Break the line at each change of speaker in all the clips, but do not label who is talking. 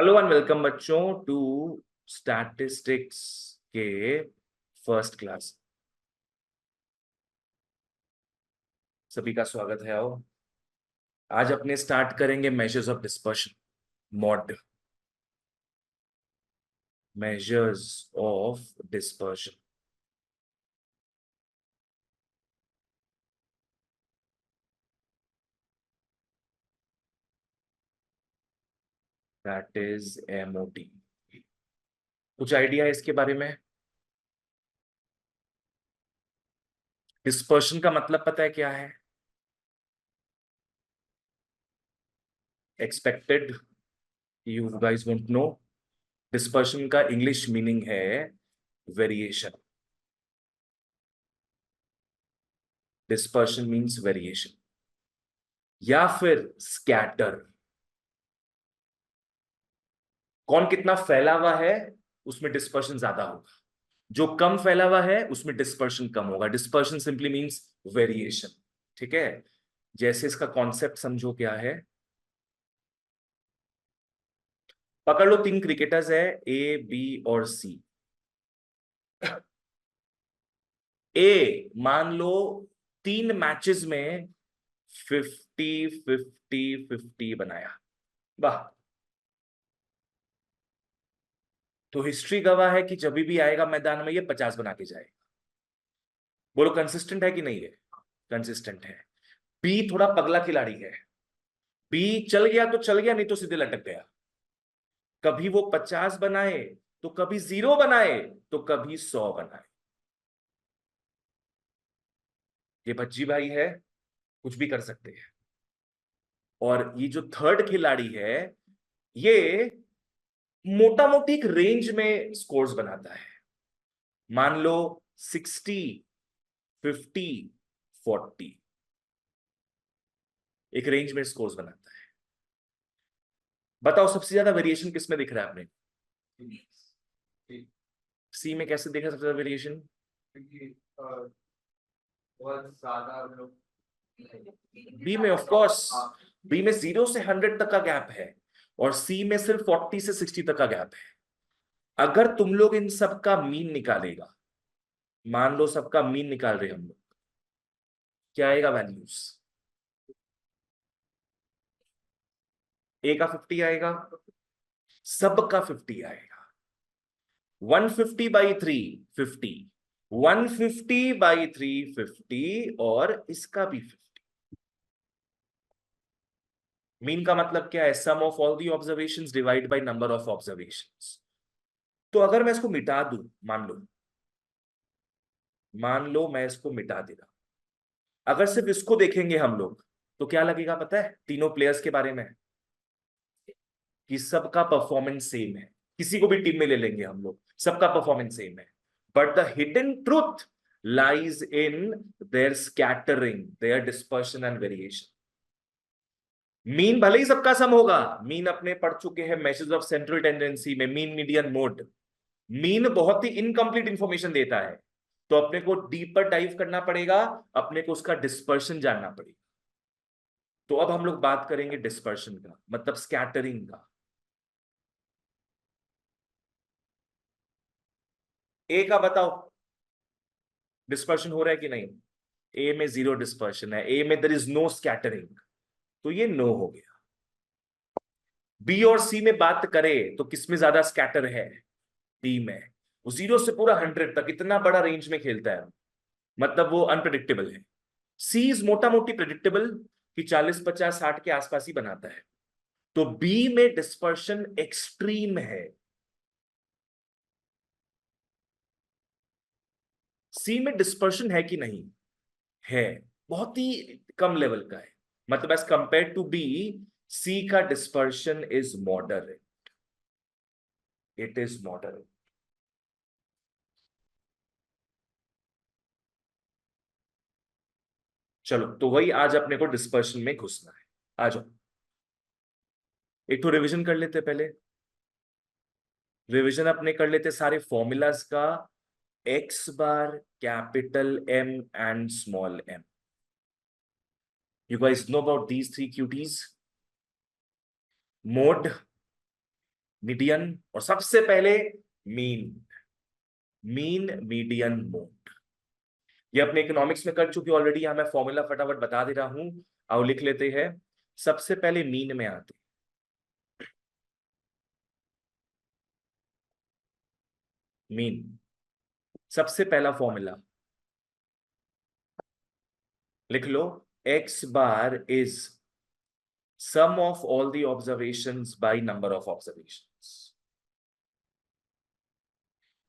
Hello and welcome बच्चों to statistics के first class. सभी का स्वागत है। आओ, आज अपने स्टार्ट करेंगे measures of dispersion, mod. Measures of dispersion. That is MOT. कुछ आइडिया है इसके बारे में? डिस्पर्शन का मतलब पता है क्या है? Expected. You guys won't know. Dispersion का इंग्लिश मीनिंग है वेरिएशन। डिस्पर्शन मीन्स वेरिएशन या फिर स्कैटर। कौन कितना फैला हुआ है उसमें डिस्पर्शन ज्यादा होगा, जो कम फैला हुआ है उसमें डिस्पर्शन कम होगा। Dispersion simply means variation. ठीक है, जैसे इसका कॉन्सेप्ट समझो क्या है। पकड़ लो, 3 क्रिकेटर्स है, ए बी और सी। ए मान लो 3 मैचेस में 50-50-50 बनाया। वाह। तो हिस्ट्री गवाह है कि जब भी आएगा मैदान में ये 50 बना के जाएगा। बोलो कंसिस्टेंट है कि नहीं है? कंसिस्टेंट है। बी थोड़ा पगला खिलाड़ी है। बी चल गया तो चल गया, नहीं तो सीधे लटक गया। कभी वो 50 बनाए तो कभी 0 बनाए तो कभी 100 बनाए। ये भज्जी भाई है, कुछ भी कर सकते हैं। और ये जो थर्ड खिलाड़ी है, ये मोटा मोटी एक रेंज में स्कोर्स बनाता है। मान लो 60, 50, 40, एक रेंज में स्कोर्स बनाता है। बताओ सबसे ज्यादा वेरिएशन किसमें दिख रहा है आपने? सी में कैसे देखा सबसे ज्यादा वेरिएशन?
बहुत ज्यादा लोग
बी में ऑफ कोर्स। बी में 0 से 100 तक का गैप है और सी में सिर्फ 40 से 60 तक का गैप है। अगर तुम लोग इन सब का मीन निकालेगा, मान लो सबका मीन निकाल रहे हम लोग, क्या आएगा वैल्यूज? ए का 50 आएगा, सब का 50 आएगा। 150/3 50, 150/3 50 और इसका भी 50। मीन का मतलब क्या है? Sum of all the observations divide by number of observations. तो अगर मैं इसको मिटा दूं, मान लो मैं इसको मिटा दे रहा, अगर सिर्फ इसको देखेंगे हम लोग तो क्या लगेगा पता है तीनों प्लेयर्स के बारे में? कि सबका परफॉर्मेंस सेम है। किसी को भी टीम में ले लेंगे हम लोग, सबका परफॉर्मेंस सेम है। But the hidden truth lies in their scattering, their dispersion and variation. Mean भले ही सबका सम होगा, मीन अपने पढ़ चुके हैं मेजर्स ऑफ सेंट्रल टेंडेंसी में, मीन मीडियन मोड। मीन बहुत ही इनकम्प्लीट इंफॉर्मेशन देता है, तो अपने को डीपर डाइव करना पड़ेगा, अपने को उसका डिस्पर्शन जानना पड़ेगा। तो अब हम लोग बात करेंगे डिस्पर्शन का, मतलब स्कैटरिंग का। ए का बताओ डिस्पर्शन हो रहा है कि नहीं? ए में 0 डिस्पर्शन है, ए में देयर इज नो स्कैटरिंग, तो ये नो हो गया। बी और सी में बात करें तो किसमें ज्यादा स्कैटर है? डी में। वो 0 से पूरा 100 तक इतना बड़ा रेंज में खेलता है, मतलब वो अनप्रिडिक्टेबल है। सी इज मोटा मोटी प्रिडिक्टेबल कि 40, 50, 60 के आसपास ही बनाता है। तो बी में डिस्पर्शन एक्सट्रीम है, सी में डिस्पर्शन है कि नहीं? है, बहुत ही कम लेवल का है। मतलब एज कंपेयर टू बी, सी का dispersion is moderate, it is moderate. चलो तो वही आज अपने को डिस्पर्शन में घुसना है। आ जाओ, एक तो रिवीजन कर लेते पहले। रिवीजन अपने कर लेते सारे फॉर्मूलाज का। X bar, capital M and small M. You guys know about these 3 cuties? Mode, median, और सबसे पहले मीन, मीडियन मोड। ये अपने इकोनॉमिक्स में कर चुके ऑलरेडी, यहां मैं फॉर्मूला फटाफट बता दे रहा हूं, आओ लिख लेते हैं। सबसे पहले मीन में आते, मीन सबसे पहला फॉर्मूला लिख लो, X bar is sum of all the observations by number of observations.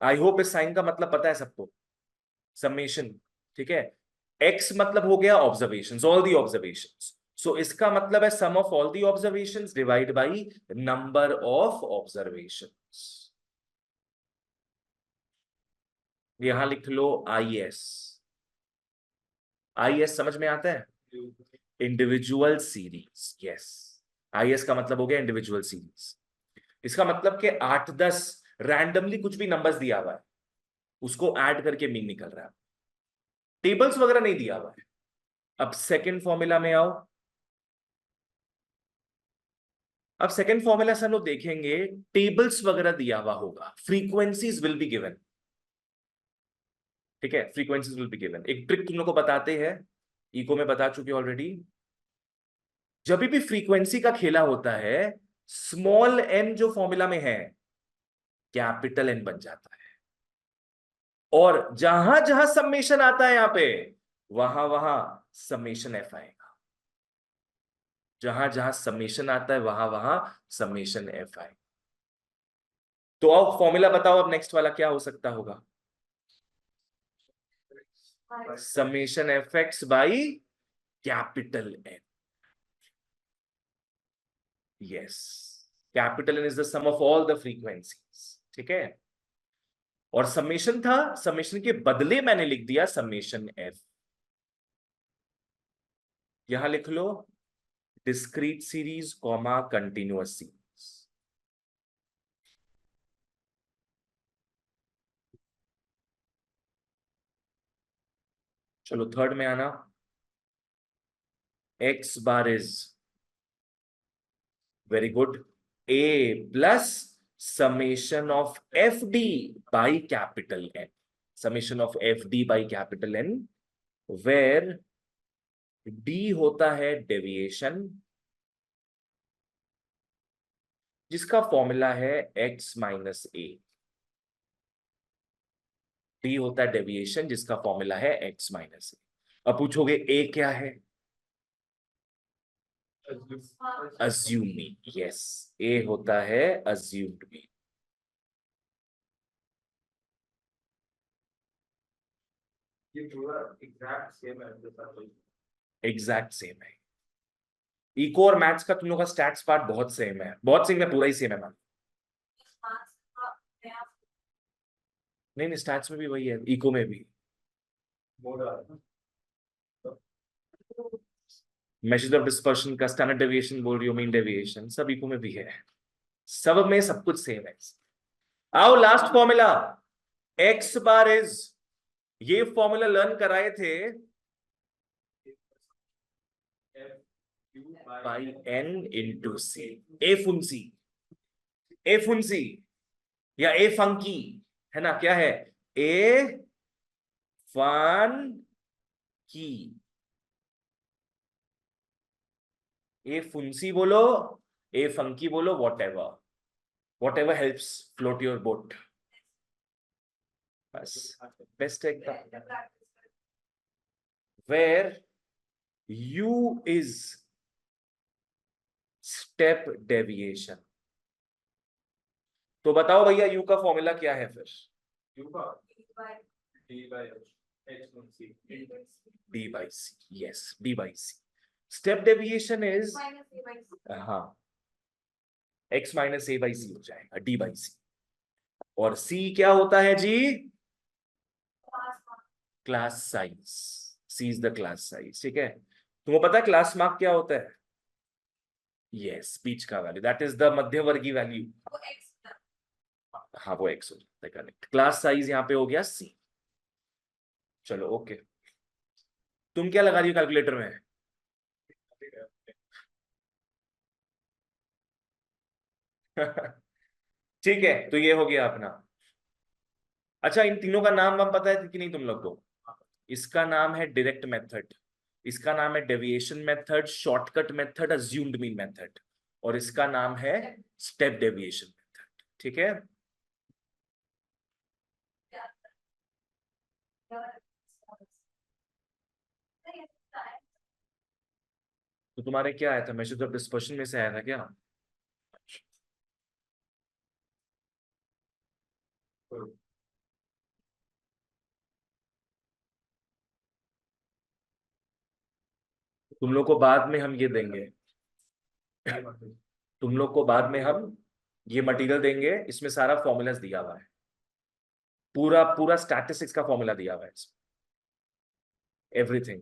I hope इस साइन का मतलब पता है सबको, समेशन, ठीक है। एक्स मतलब हो गया observations, all the observations, so इसका मतलब है sum of all the observations divide by number of observations. यहां लिख लो आई एस, आई एस समझ में आता है, individual series, yes. I S का मतलब हो गया इंडिविजुअल सीरीज। इसका मतलब कि 8-10 रैंडमली कुछ भी नंबर्स दिया हुआ है, उसको ऐड करके मीन निकल रहा है, टेबल्स वगैरह नहीं दिया हुआ है। अब सेकंड फॉर्मूला में आओ। अब सेकंड फॉर्मूला से हम लोग देखेंगे, टेबल्स वगैरह दिया हुआ होगा, फ्रीक्वेंसीज विल बी गिवन, ठीक है, फ्रीक्वेंसीज विल बी गिवन। एक ट्रिक तुम लोग को बताते हैं, इको में बता चुके ऑलरेडी। जब भी फ्रीक्वेंसी का खेला होता है, स्मॉल एन जो फॉर्मूला में है, कैपिटल एन बन जाता है, और जहां जहां समेशन आता है यहां पे, वहां वहां समेशन एफ आएगा। जहां जहां समेशन आता है वहां वहां समेशन एफ आएगा। तो अब फॉर्मूला बताओ, अब नेक्स्ट वाला क्या हो सकता होगा? Summation F X by capital N, yes. Capital N is the sum of all the frequencies, ठीक है। और समेशन था, समेशन के बदले मैंने लिख दिया समेशन एफ। यहां लिख लो discrete series comma continuous series. चलो थर्ड में आना, X bar is very good A plus summation of F D by capital N, summation of F D by capital N, where D होता है deviation, जिसका formula है x minus ए। D होता है deviation जिसका फॉर्मूला है एक्स माइनस ए। अब पूछोगे ए क्या है? अज्यूम मीन, यस, ए होता है अज्यूम्ड मीन।
ये पूरा एग्जैक्ट सेम है जैसा कोई।
एग्जैक्ट सेम है। इको और मैथ्स का तुम लोग का स्टैट्स पार्ट बहुत सेम है, बहुत सेम है, पूरा ही सेम है मैम। नहीं नहीं, स्टैट्स में भी वही है, इको में भी। मेथड ऑफ डिस्पर्शन का स्टैंडर्ड डेविएशन बोल रही हो, मीन डेविएशन, सब इको में भी है, सब में सब कुछ सेम है। आओ last formula, x bar is, ये फॉर्मूला लर्न कराए थे बाई एन इंटू सी। ए फुंसी, ए फुंसी या ए फंकी, है ना, क्या है? ए फन की, ए फुंसी बोलो, ए फंकी बोलो, whatever helps float your boat, बस बेस्ट एकदम। Where you is step deviation. तो बताओ भैया यू का फॉर्मूला क्या है फिर?
यू का D by X one C,
D by C, yes, D by C. Step deviation is, हाँ, X minus A by C हो जाएगा, डी बाई सी। और सी क्या होता है जी? Class size, C is the class size, ठीक है। तुमको पता है क्लास मार्क क्या होता है? यस, स्पीच का वैल्यू, दैट इज द मध्यवर्गीय वैल्यू। हाँ वो एक्स हो जाता है, करेक्ट। क्लास साइज यहाँ पे हो गया सी। चलो ओके, तुम क्या लगा रही हो कैलकुलेटर में? ठीक है, तो ये हो गया अपना। अच्छा, इन तीनों का नाम वाम पता है कि नहीं तुम लोग को? इसका नाम है डायरेक्ट मेथड, इसका नाम है deviation method, shortcut method, assumed mean method, और इसका नाम है स्टेप डेविएशन मेथड। ठीक है, तो तुम्हारे क्या आया था, मेजर ऑफ डिस्पर्शन में से आया था क्या? तुम लोग को बाद में हम ये देंगे, तुम लोग को बाद में हम ये मटेरियल देंगे, इसमें सारा फॉर्मूलाज दिया हुआ है, पूरा पूरा स्टैटिस्टिक्स का फॉर्मूला दिया हुआ है इसमें, एवरीथिंग,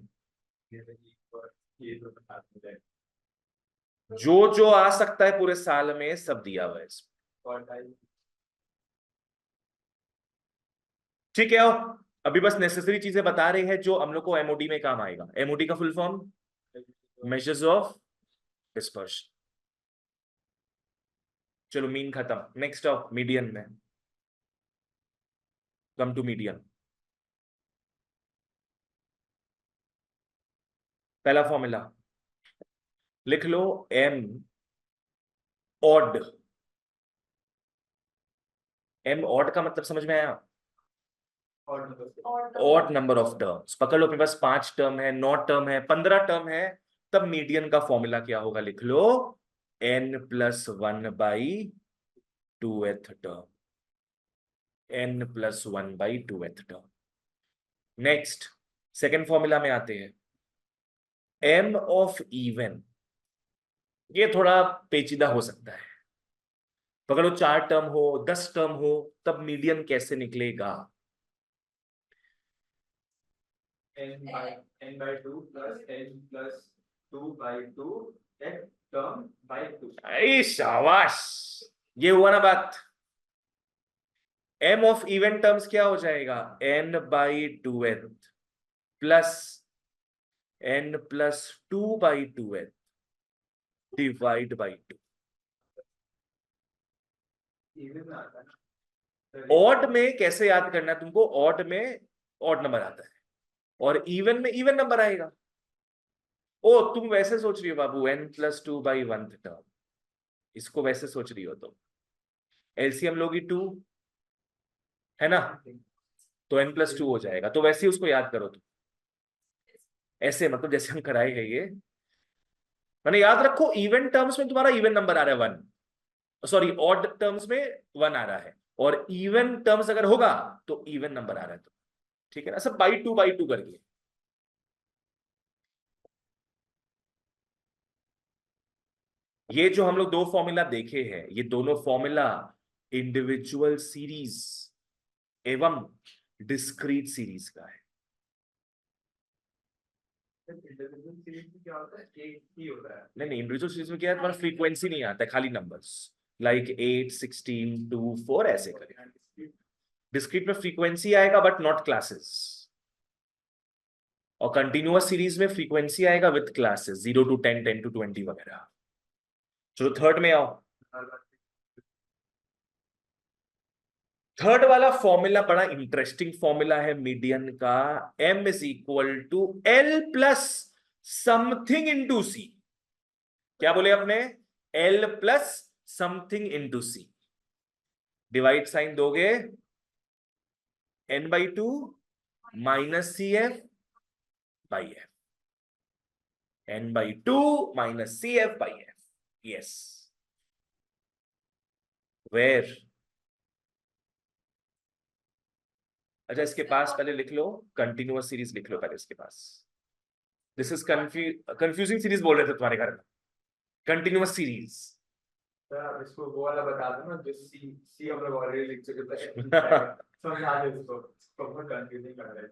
जो जो आ सकता है पूरे साल में सब दिया हुआ है इसमें। ठीक है, आओ, अभी बस नेसेसरी चीजें बता रहे हैं जो हम लोग को एमओडी में काम आएगा। एमओडी का full form measures of dispersion. चलो मीन खत्म, नेक्स्ट ऑफ मीडियन में, कम टू मीडियन। पहला फॉर्मूला लिख लो, एम ऑड। एम ऑड का मतलब समझ में आया? Odd number of terms. पकड़ लो, अपने पास 5 टर्म है, 9 टर्म है, 15 टर्म है, तब मीडियन का फॉर्मूला क्या होगा, लिख लो, n+1/2th term, n+1/2th term. Next, second formula में आते हैं, एम ऑफ इवन। ये थोड़ा पेचीदा हो सकता है, पकड़ो 4 टर्म हो, 10 टर्म हो, तब मीडियन कैसे निकलेगा?
n/2 plus n+2/2 that term by 2।
शाबाश, ये हुआ ना बात। एम ऑफ इवन टर्म्स क्या हो जाएगा, n/2th plus n+2/2th divide by 2। Odd में कैसे याद करना है तुमको, ऑड में ऑड नंबर आता है और इवन में इवन नंबर आएगा। ओ तुम वैसे सोच रही हो बाबू, n+2/1th टर्म, इसको वैसे सोच रही हो तुम। एलसीएम लोगी 2, है ना, तो n+2 हो जाएगा, तो वैसे ही उसको याद करो तुम, ऐसे मतलब जैसे हम कराए गए ये, मैंने याद रखो इवन टर्म्स में तुम्हारा इवन नंबर आ रहा है 1, सॉरी ऑड टर्म्स में 1 आ रहा है, और इवन टर्म्स अगर होगा तो इवन नंबर आ रहा है, तो ठीक है ना, सब बाई टू करके। ये जो हम लोग 2 फॉर्मूला देखे हैं, ये दोनों फॉर्मूला इंडिविजुअल सीरीज एवं डिस्क्रीट सीरीज का है।
क्या होता है, एक ही होता है।
नहीं, इंडिविजुअल सीरीज में क्या है, तुम्हारा फ्रीक्वेंसी नहीं आता है, खाली नंबर्स, लाइक 8, 16, 2, 4 ऐसे करें। डिस्क्रीट में फ्रीक्वेंसी आएगा बट नॉट क्लासेस, और कंटिन्यूअस सीरीज में फ्रीक्वेंसी आएगा विद क्लासेस, 0 to 10, 10 to 20 वगैरह। चलो थर्ड में आओ। थर्ड वाला फॉर्मूला बड़ा इंटरेस्टिंग फॉर्मूला है मीडियन का, m=l+ समथिंग इंटू सी। क्या बोले अपने, l+ समथिंग इंटू सी। डिवाइड साइन दोगे, n/2 -CF/F, n/2 -CF/F, yes, where. अच्छा, इसके पास पहले लिख लो, कंटिन्यूअस सीरीज लिख लो पहले इसके पास। दिस इज कंफ्यूजिंग सीरीज बोल रहे थे तुम्हारे घर में, कंटिन्यूअस सीरीज।
सर इसको वो वाला बता दो ना, जो सी हम लोग ऑलरेडी लिख चुके थे। समझा दे इसको बहुत कंफ्यूजिंग लग रहा है।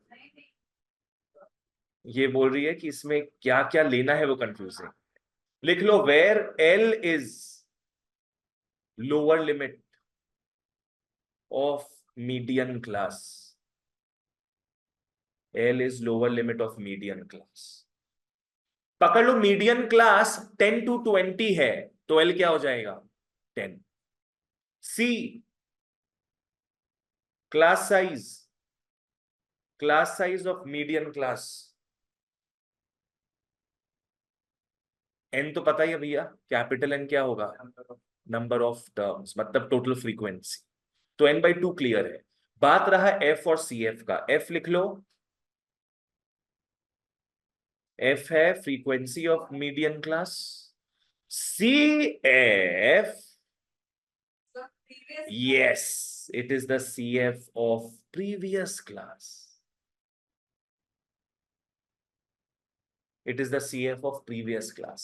ये बोल रही है कि इसमें क्या क्या लेना है वो कंफ्यूजिंग। लिख लो, where L is lower limit of median class, L is lower limit of median class. पकड़ लो, मीडियन क्लास 10 to 20 है, तो एल क्या हो जाएगा, 10। C class size of median class. N तो पता ही है भैया, कैपिटल एन क्या होगा, नंबर ऑफ टर्म्स, मतलब टोटल फ्रीक्वेंसी। तो n/2 क्लियर है। बात रहा एफ और सी एफ का। एफ लिख लो, एफ है frequency of median class. C F, yes, it is the C F of previous class. It is the C F of previous class.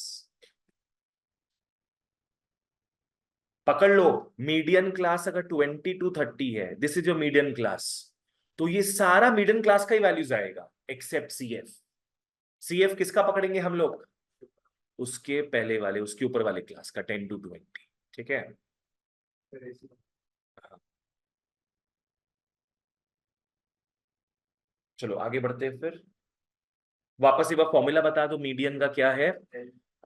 पकड़ लो, मीडियन क्लास अगर 20 to 30 है, this is your median class, तो ये सारा median class का ही values आएगा except C F. C F किसका पकड़ेंगे हम लोग, उसके पहले वाले, उसके ऊपर वाले क्लास का, 10 to 20। ठीक है, चलो आगे बढ़ते हैं फिर। वापस एक बार फॉर्मूला बता दो, मीडियन का क्या है,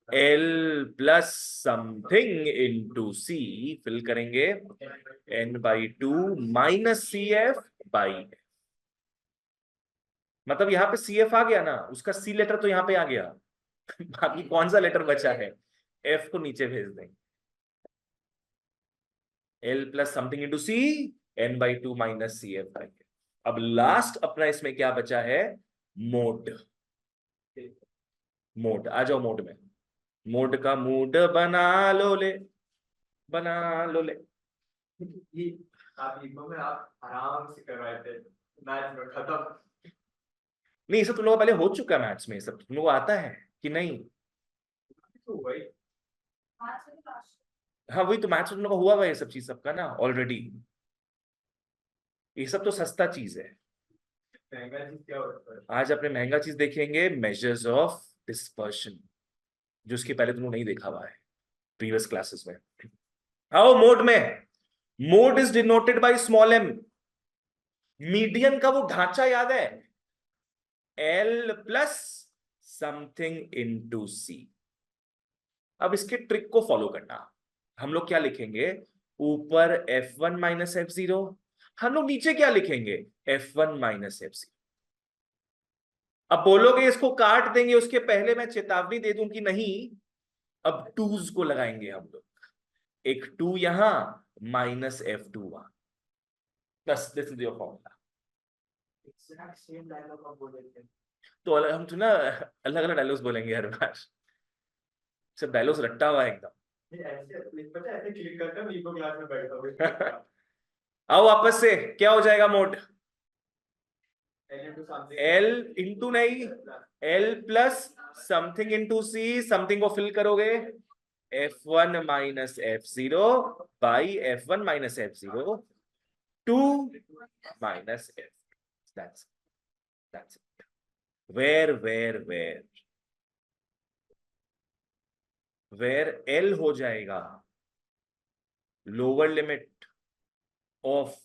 एल प्लस समथिंग इंटू सी, फिल करेंगे n/2 minus C F by. मतलब यहाँ पे सी एफ आ गया ना, उसका सी लेटर तो यहाँ पे आ गया। बाकी कौन सा लेटर बचा है, एफ को नीचे भेज देंगे। L plus something into C, n/2 minus C F by. अब लास्ट अपना इसमें क्या बचा है, मोड। मोड आ जाओ, मोड में, मोड का मूड बना लो ले, बना लो ले।
ये आप इको में आप आराम से करवाए थे, मैच में खत्म।
नहीं, ये सब तुम लोगों को पहले हो चुका है मैथ्स में, ये सब तुम लोगों को आता है कि नहीं।
तो वही
हाँ वही तो, मैथ्स में तुम लोगों को हुआ हुआ है ये सब चीज सबका ना ऑलरेडी। ये सब तो सस्ता चीज है।
महंगा चीज क्या होता है।
आज अपने महंगा चीज देखेंगे, मेजर्स ऑफ डिस्पर्शन, जो उसके पहले तुम लोग नहीं देखा हुआ है प्रीवियस क्लासेस में। आओ मोड में, mode is denoted by small M. Median का वो ढांचा याद है, L plus something into C. अब इसके ट्रिक को फॉलो करना, हम लोग क्या लिखेंगे, ऊपर F1 माइनस F0, हम लोग नीचे क्या लिखेंगे, F1 माइनस F0। अब बोलोगे इसको काट देंगे, उसके पहले मैं चेतावनी दे दूं कि नहीं, अब टूज को लगाएंगे हम लोग, एक टू यहां माइनस F2 वहां, बस this is your formula.
Exact same dialogue आप बोल रहे थे।
तो हम तो ना अलग अलग डायलॉग्स बोलेंगे हर बार, सब डायलॉग्स रट्टा हुआ है
नहीं ऐसे पता है, ऐसे क्लिक करता हूँ इको क्लास में बैठा
एकदम।
हूँ।
आओ वापस से, क्या हो जाएगा mode,
L into
L
something
into नहीं, L plus something into C, something को फिल करोगे F1 minus F0 by F1 minus F0 two minus F। That's it. Where L हो जाएगा lower limit of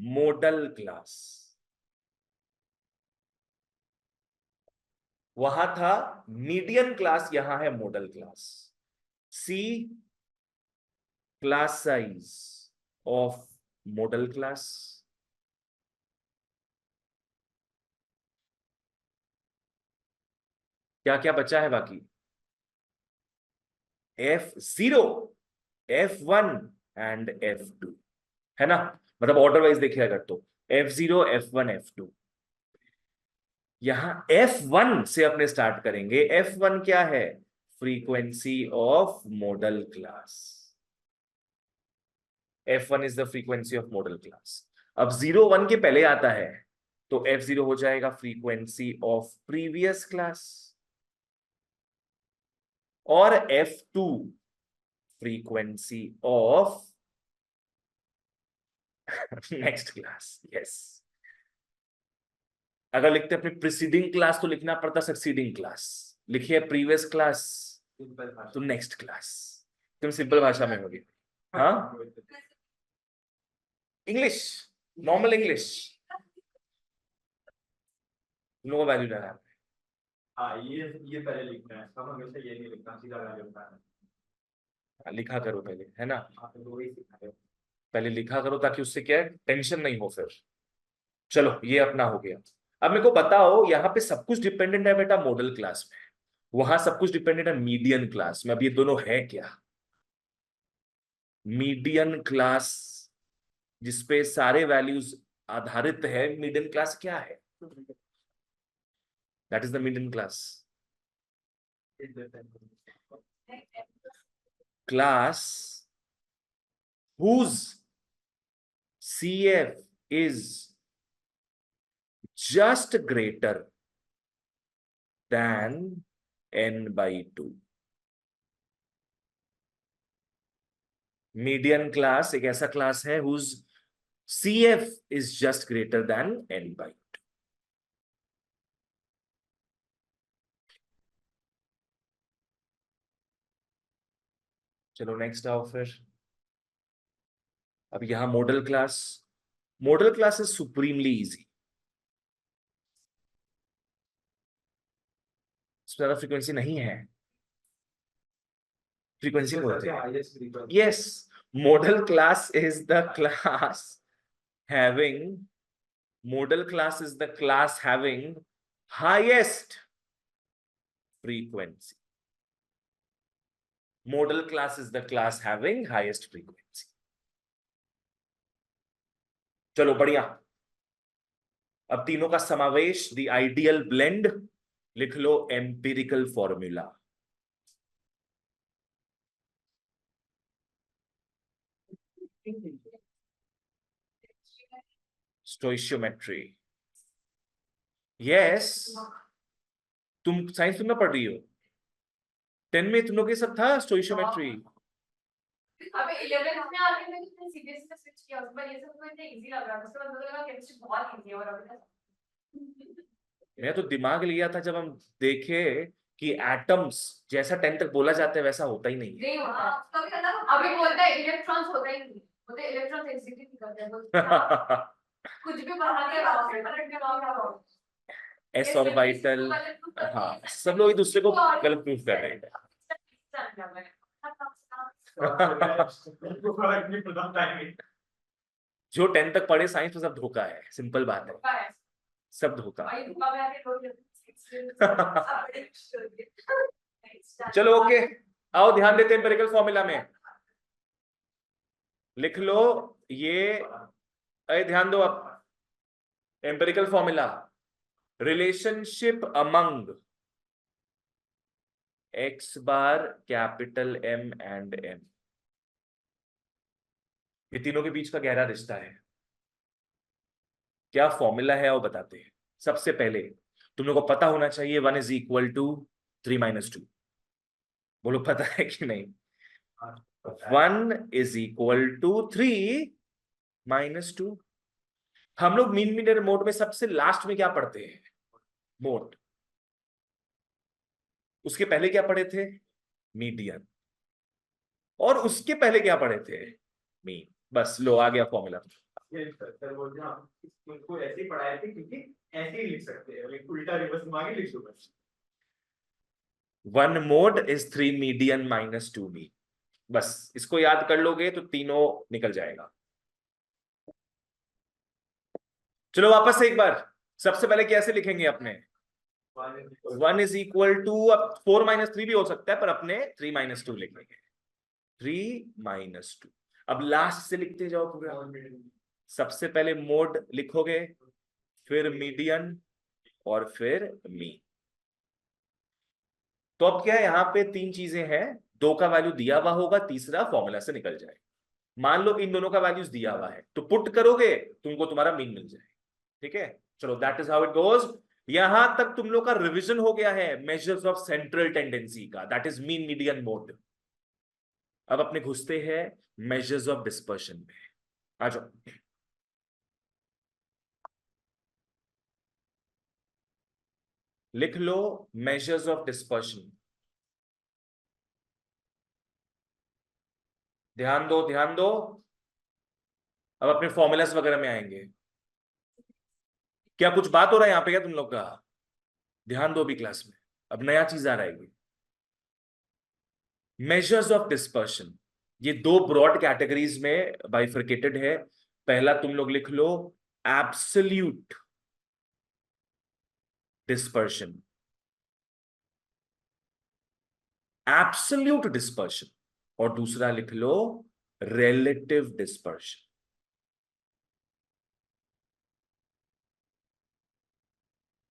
modal class, वहां था median class, यहां है modal class. C class size of modal class. क्या क्या बचा है बाकी, F0, F1 एंड F2, है ना, मतलब ऑर्डर वाइज देखिए अगर तो F0 F1 F2। यहां F1 से अपने स्टार्ट करेंगे। F1 क्या है, frequency of modal class. F1 is the frequency of modal class. अब 0 1 के पहले आता है, तो F0 हो जाएगा फ्रीक्वेंसी ऑफ प्रीवियस क्लास, और F2 frequency of next class. Yes, अगर लिखते अपने प्रीसीडिंग क्लास तो लिखना पड़ता सक्सीडिंग क्लास, लिखिए प्रीवियस क्लास
सिंपल भाषा।
तो नेक्स्ट क्लास, तुम सिंपल भाषा में होगी। हाँ, English, normal English, no value डाला।
हाँ ये पहले लिखना है, हम हमेशा ये नहीं लिखना, सीधा वैल्यू लिखना है।
लिखा करो पहले, है ना।
हाँ, तो वही सिखा रहे हो।
पहले लिखा करो ताकि उससे क्या है, टेंशन नहीं हो फिर। चलो ये अपना हो गया। अब मेरे को बताओ, यहाँ पे सब कुछ डिपेंडेंट है बेटा मॉडल क्लास में, वहां सब कुछ डिपेंडेंट है मीडियन क्लास में। अब ये दोनों है क्या? मीडियन क्लास जिसपे सारे वैल्यूज आधारित है, मीडियन क्लास क्या है? That is the median class. Class whose CF is just greater than n by 2। Median class एक ऐसा क्लास है whose CF is just greater than n by 2। चलो नेक्स्ट आओ फिर। अब यहां model class is supremely easy, ज्यादा frequency नहीं है। फ्रीक्वेंसी बोलते हैं,
highest frequency.
Yes. Model class is the class having model class is the class having highest frequency। Model class is the class having highest frequency। चलो बढ़िया। अब तीनों का समावेश, द आइडियल ब्लेंड, लिख लो एम्पिरिकल फॉर्मूला। Stoichiometry, yes. तुम science में पढ़ रही हो, 10 में तुम लोग ये सब था स्टोइशियोमेट्री।
अबे 11th में आके मैंने सीबीएसई से स्विच किया, उसके बाद ये सब तो इतना इजी लग रहा था, उसके बाद मुझे लगा केमिस्ट्री बहुत इजी है। और
मैं तो दिमाग लिया था जब हम देखे कि एटम्स जैसा 10 तक बोला जाता है वैसा होता ही नहीं है।
नहीं होता कभी मतलब अभी बोलता है इलेक्ट्रॉन्स होता ही नहीं, बोलते इलेक्ट्रॉन्स एग्जिस्ट नहीं करते हैं, बोलते कुछ भी पढ़ा के रहो, पलट के रहो।
एस ऑर्बिटल, हाँ सब लोग एक दूसरे को गलत प्रूफ कर रहे हैं। जो 10 तक पढ़े साइंस में सब धोखा है, सिंपल बात है, सब धोखा। चलो ओके, आओ ध्यान देते हैं एम्पिरिकल फॉर्मूला में। लिख लो ये, अरे ध्यान दो अब। Empirical formula, relationship among X bar, capital M and M. ये तीनों के बीच का गहरा रिश्ता है। क्या फॉर्मूला है वो बताते हैं। सबसे पहले तुम लोग को पता होना चाहिए 1 इज इक्वल टू 3 माइनस 2। बोलो पता है कि नहीं? 1 इज इक्वल टू 3 माइनस 2। हम लोग मीन मीडियन मोड में सबसे लास्ट में क्या पढ़ते हैं? मोड। उसके पहले क्या पढ़े थे? मीडियन। और उसके पहले क्या पढ़े थे? मीन। बस लो आ गया फॉर्मूला।
सर बोलते हैं हम इसको ऐसे ही पढ़ाए थे क्योंकि ऐसे ही लिख सकते हैं, लाइक उल्टा रिवर्स में आगे लिख दो बस।
1 mode is 3 median minus 2 mean. बस इसको याद कर लोगे तो तीनों निकल जाएगा। चलो वापस से एक बार, सबसे पहले कैसे लिखेंगे अपने? 1 इज इक्वल टू, अब 4 माइनस 3 भी हो सकता है पर अपने 3 माइनस 2 लिखेंगे। 3 माइनस 2। अब लास्ट से लिखते जाओ पूरा। सबसे पहले मोड लिखोगे, फिर मीडियन और फिर मीन। तो अब क्या है, यहां पे 3 चीजें हैं, 2 का वैल्यू दिया हुआ होगा, तीसरा फॉर्मूला से निकल जाए। मान लो इन दोनों का वैल्यूज दिया हुआ है तो पुट करोगे, तुमको तुम्हारा मीन मिल जाए। ठीक है, चलो that is how it goes. यहां तक तुम लोग का रिवीजन हो गया है मेजर्स ऑफ सेंट्रल टेंडेंसी का, that is mean median mode. अब अपने घुसते हैं मेजर्स ऑफ डिस्पर्शन में। आ जाओ। लिख लो मेजर्स ऑफ डिस्पर्शन। ध्यान दो ध्यान दो। अब अपने फॉर्मूलास वगैरह में आएंगे। क्या कुछ बात हो रहा है यहाँ पे क्या तुम लोग का? ध्यान दो भी क्लास में, अब नया चीज आ रहा है। मेजर्स ऑफ डिस्पर्शन, ये दो ब्रॉड कैटेगरीज में बाइफर्केटेड है। पहला तुम लोग लिख लो एब्सोल्यूट डिस्पर्शन, एब्सोल्यूट डिस्पर्शन, और दूसरा लिख लो relative dispersion.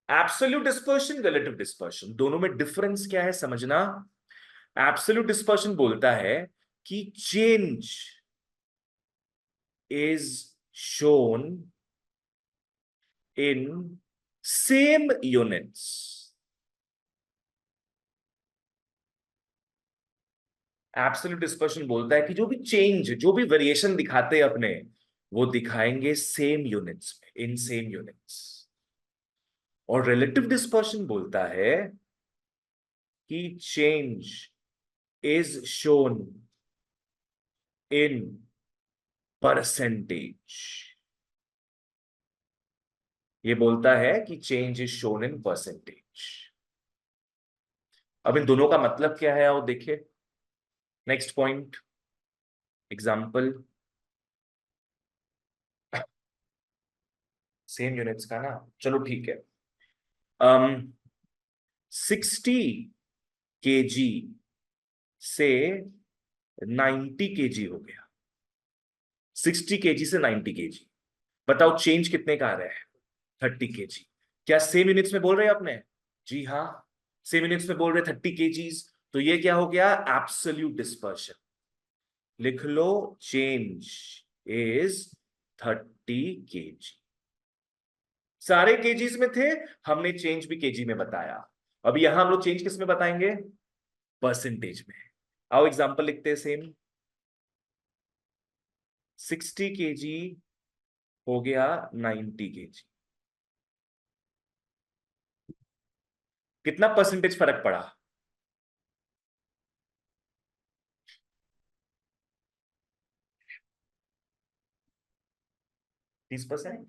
Absolute dispersion, relative dispersion, दोनों में डिफरेंस क्या है समझना। एब्सोल्यूट डिस्पर्शन बोलता है कि change is shown in same units. Absolute dispersion बोलता है कि जो भी चेंज, जो भी वेरिएशन दिखाते हैं अपने, वो दिखाएंगे सेम यूनिट्स में, इन सेम यूनिट्स। और रिलेटिव डिस्पर्शन बोलता है कि change is shown in percentage. ये बोलता है कि change is shown in percentage. अब इन दोनों का मतलब क्या है, आओ देखिए। Next point, example. Same units का ना, चलो ठीक है। 60 kg से 90 kg हो गया। 60 kg से 90 kg, बताओ चेंज कितने का आ रहा है? 30 kg। क्या सेम यूनिट्स में बोल रहे हैं अपने? जी हाँ, सेम यूनिट्स में बोल रहे 30 kgs। तो ये क्या हो गया? Absolute dispersion. लिख लो चेंज इज 30 kg। सारे केजीज में थे, हमने चेंज भी केजी में बताया। अब यहां हम लोग चेंज किस में बताएंगे? परसेंटेज में। आओ एग्जांपल लिखते हैं सेम। 60 kg हो गया 90 kg। कितना परसेंटेज फर्क पड़ा? 30%?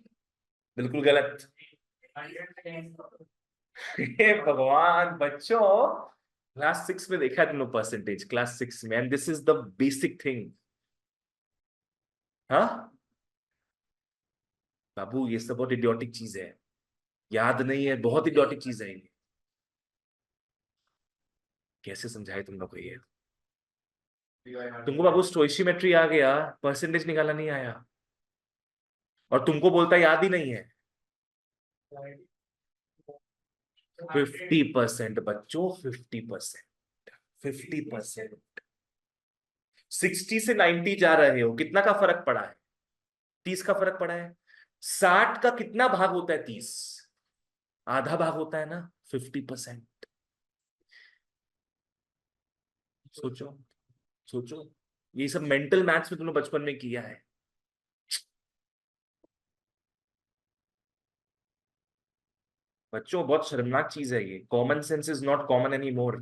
बिल्कुल गलत। हे भगवान बच्चों, क्लास 6 में देखा है तुम लोग परसेंटेज? क्लास 6 में, and this is the basic thing. हाँ बाबू, ये सब बहुत इडियोटिक चीज है, याद नहीं है, बहुत इडियोटिक चीज है ये। कैसे समझाए तुम लोग को ये? तुमको बाबू स्टोइशियोमेट्री आ गया, परसेंटेज निकाला नहीं आया, और तुमको बोलता याद ही नहीं है। 50% बच्चों, 50%। 50%। 60 से 90 जा रहे हो, कितना का फर्क पड़ा है? 30 का फर्क पड़ा है। 60 का कितना भाग होता है? 30 आधा भाग होता है ना, 50%। सोचो, सोचो, ये सब मेंटल मैथ्स में तुमने बचपन में किया है। बच्चों बहुत शर्मनाक चीज है ये, common sense is not common any more.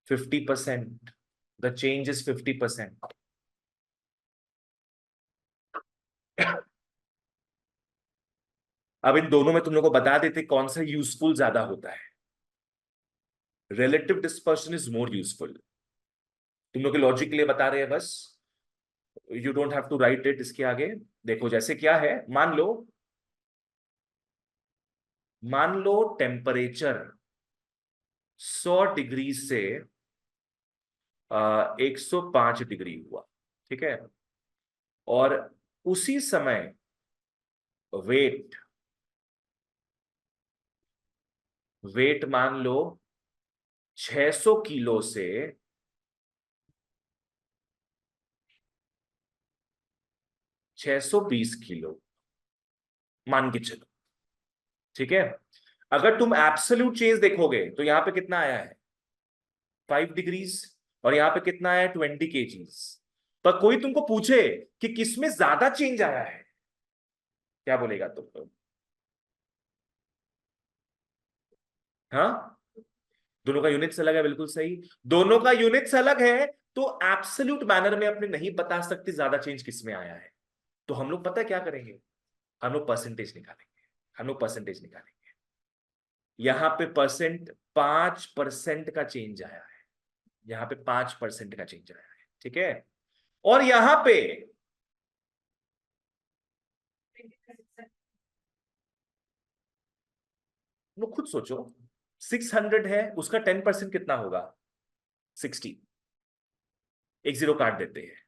50%, the change is 50%। अब इन दोनों में तुम लोग को बता देते कौन सा यूजफुल ज्यादा होता है। Relative dispersion is more useful. तुम लोग के लॉजिक के लिए बता रहे हैं बस, you don't have to write it इसके आगे। देखो जैसे क्या है, मान लो टेम्परेचर 100 डिग्री से 105 डिग्री हुआ, ठीक है? और उसी समय वेट वेट मान लो 600 किलो से 620 किलो, मान के चलो, ठीक है? अगर तुम एब्सोल्यूट चेंज देखोगे तो यहां पे कितना आया है? 5 डिग्रीज। और यहां पे कितना आया है? 20 kgs। पर कोई तुमको पूछे कि किसमें ज्यादा चेंज आया है, क्या बोलेगा तुम? हाँ, दोनों का यूनिट्स अलग है, बिल्कुल सही। दोनों का यूनिट्स अलग है, तो एब्सोल्यूट मैनर में अपने नहीं बता सकते ज्यादा चेंज किसमें आया है। तो हम लोग पता है क्या करेंगे? हम लोग परसेंटेज निकालेंगे। हम लोग परसेंटेज निकालेंगे। यहां पे 5% का चेंज आया है। यहाँ पे 5% का चेंज आया है, ठीक है। और यहां पे वो खुद सोचो, 600 है, उसका 10% कितना होगा? 60। एक जीरो काट देते हैं।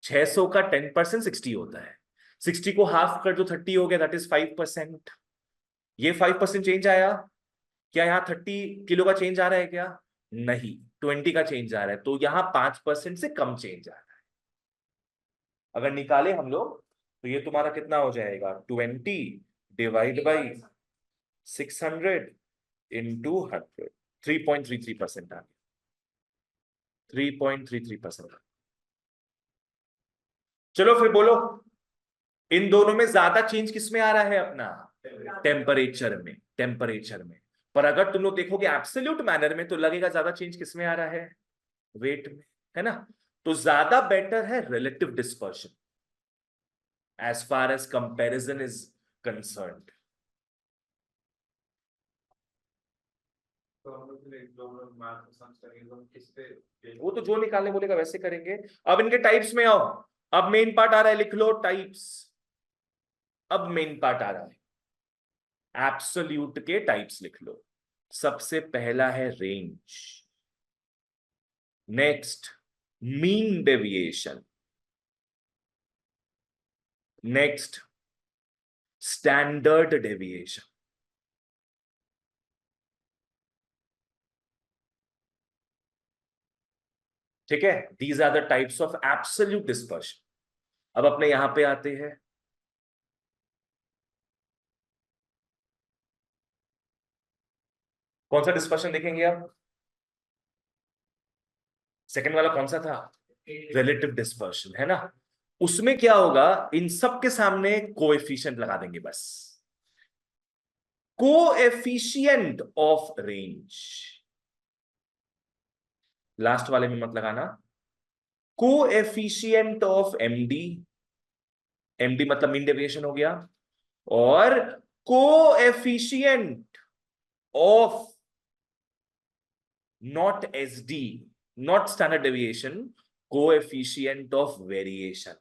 600 का 10% 60 होता है। 60 को हाफ कर दो, 30 हो गया, दैट इज 5%। ये 5% चेंज आया क्या? यहाँ 30 किलो का चेंज आ रहा है क्या? नहीं, 20 का चेंज आ रहा है, तो यहाँ 5% से कम चेंज आ रहा है। अगर निकाले हम लोग तो ये तुम्हारा कितना हो जाएगा? 20 डिवाइड बाई 600 इंटू 100, 3.33% आ गया। 3.33%। चलो फिर बोलो, इन दोनों में ज्यादा चेंज किस में आ रहा है अपना? टेम्परेचर में, टेम्परेचर में। पर अगर तुम लोग देखोगे एब्सोल्यूट मैनर में तो लगेगा ज्यादा चेंज किस में आ रहा है? वेट में, है ना। तो ज्यादा बेटर है relative dispersion as far as comparison is concerned.
तो हम लोग जो लोग मैथ समझ करेंगे तो किस पे
वो तो जो निकालने बोलेगा वैसे करेंगे। अब इनके टाइप्स में आओ। अब मेन पार्ट आ रहा है, लिख लो टाइप्स। अब मेन पार्ट आ रहा है, एब्सोल्यूट के टाइप्स लिख लो। सबसे पहला है range, next mean deviation, next standard deviation. ठीक है, these are the types of absolute dispersion. अब अपने यहां पे आते हैं, कौन सा डिस्पर्शन देखेंगे आप? सेकंड वाला कौन सा था? रिलेटिव डिस्पर्शन, है ना। उसमें क्या होगा, इन सब के सामने कोएफिशिएंट लगा देंगे बस। कोएफिशिएंट ऑफ रेंज, लास्ट वाले में मत लगाना। कोएफिशिएंट ऑफ एमडी, एमडी मतलब मीन डेविएशन हो गया, और coefficient of not SD, not standard deviation, coefficient of variation.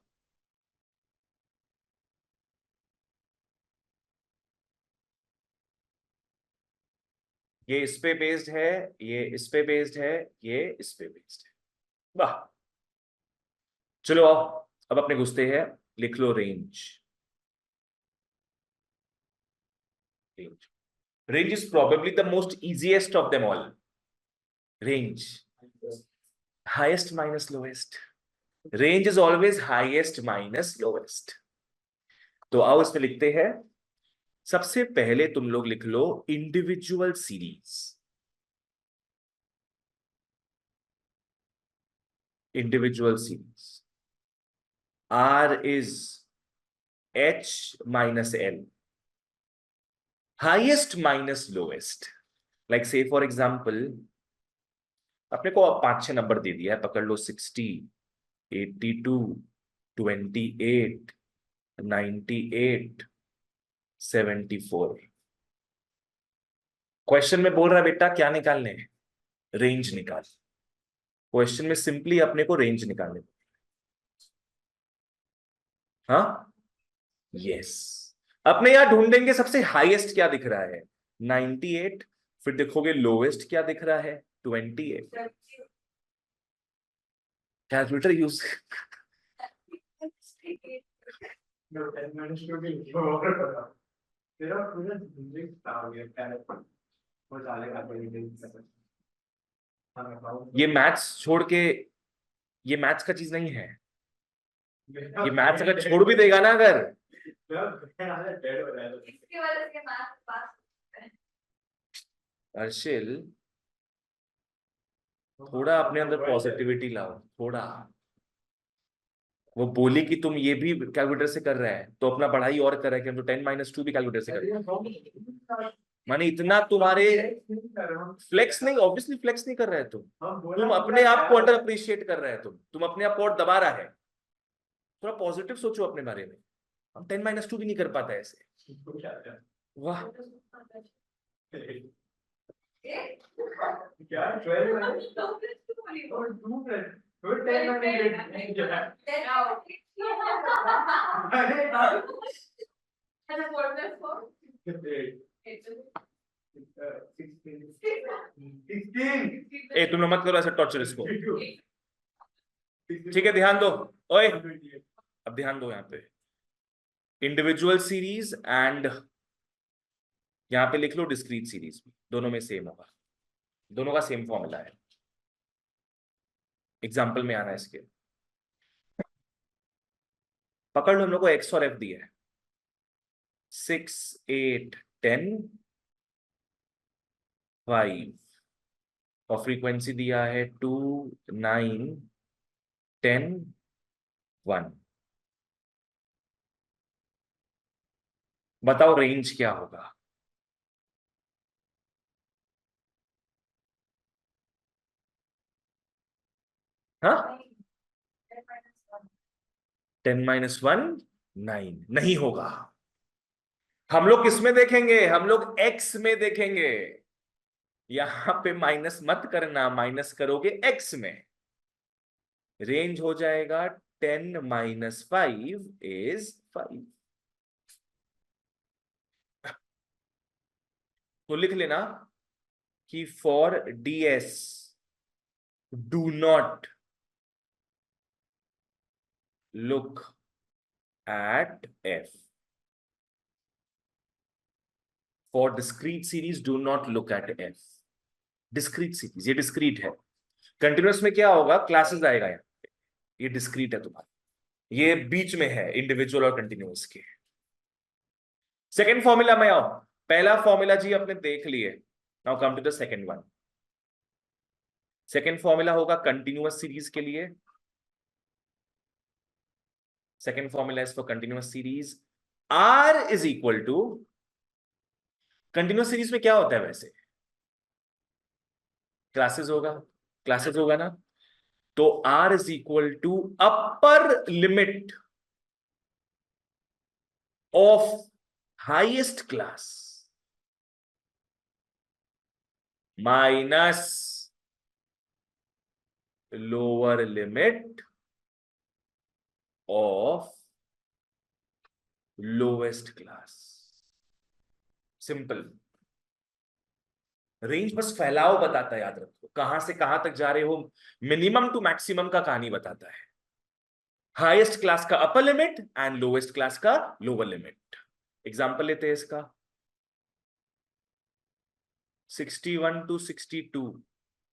ये इस पे बेस्ड है, ये इस पे बेस्ड है, ये इस पे बेस्ड है। वाह। चलो आओ, अब अपने घुसते हैं। लिख लो range. Range is probably the most easiest of them all. Range highest minus lowest, range is always highest minus lowest. तो आओ इसमें लिखते हैं। सबसे पहले तुम लोग लिख लो individual series. Individual series R is H minus L, highest minus lowest. Like say for example, अपने को 5-6 नंबर दे दिया है, पकड़ लो 60, 82, 28, 98, 74। क्वेश्चन में बोल रहा है बेटा क्या निकालने हैं? रेंज निकाल। क्वेश्चन में सिंपली अपने को रेंज निकालने। हाँ, यस। अपने यहां ढूंढेंगे सबसे हाईएस्ट क्या दिख रहा है? 98। फिर देखोगे लोवेस्ट क्या दिख रहा है? 28। Calculator use.
No, 10 minutes to be over. तेरा पूरा जिंदगी खराब हो गया क्या? वो डालेगा कोई नहीं।
ये मैथ्स छोड़ के, ये मैथ्स का चीज नहीं है। ये मैथ्स अगर छोड़ भी देगा ना, अगर
इसकी वजह से मैथ पास
अर्शिल, थोड़ा अपने अंदर पॉजिटिविटी लाओ थोड़ा। वो बोली कि तुम ये भी कैलकुलेटर से कर रहे हैं तो अपना पढ़ाई और कर रहे हैं कि हम तो 10-2 भी कैलकुलेटर से कर रहे हैं। माने इतना तुम्हारे फ्लेक्स नहीं, ऑब्वियसली फ्लेक्स नहीं कर रहे हैं तुम अपने आप को अंडर अप्रिशिएट कर रहे हैं, तुम अपने आप को और दबा रहा है। थोड़ा पॉजिटिव सोचो अपने बारे में। हम 10-2 भी नहीं कर पाते ऐसे। वाह,
क्या 12 और 2 प्लस 10 नहीं क्या अरे
अच्छा 4 plus 4
16
ए तुम लोग मत करो ऐसे टॉर्चर इसको। ठीक है ध्यान दो। ओए अब ध्यान दो यहाँ पे इंडिविजुअल सीरीज एंड यहाँ पे लिख लो डिस्क्रीट सीरीज, दोनों में सेम होगा, दोनों का सेम फॉर्मूला है। एग्जाम्पल में आना है इसके। पकड़ लो, हम लोग को एक्स और एफ दिया है 6 8 10 5 और फ्रीक्वेंसी दिया है 2 9 10 1। बताओ रेंज क्या होगा? हाँ 10 - 1 9 नहीं होगा। हम लोग किस में देखेंगे? हम लोग एक्स में देखेंगे। यहां पे माइनस मत करना, माइनस करोगे एक्स में, रेंज हो जाएगा 10 - 5 is 5। तो लिख लेना कि for ds do not look at f, for discrete series do not look at f। Discrete series, ये डिस्क्रीट है। कंटिन्यूअस में क्या होगा? क्लासेस आएगा यहाँ पे, ये डिस्क्रीट है तुम्हारा, ये बीच में है इंडिविजुअल और कंटिन्यूअस के। सेकेंड फॉर्मूला में आओ। पहला फॉर्मूला जी अपने देख लिए, now come to the second one. Second formula होगा कंटिन्यूअस सीरीज के लिए। Second formula is for continuous series, R is equal to, continuous series में क्या होता है वैसे? क्लासेस होगा, क्लासेस होगा ना। तो R is equal to upper limit of highest class minus lower limit of lowest class. Simple. Range बस फैलाव बताता है, याद रखो कहां से कहां तक जा रहे हो, मिनिमम टू मैक्सिमम का कहानी बताता है। हाईएस्ट क्लास का upper limit and lowest class का लोअर लिमिट। एग्जांपल लेते हैं इसका, 61 to 62,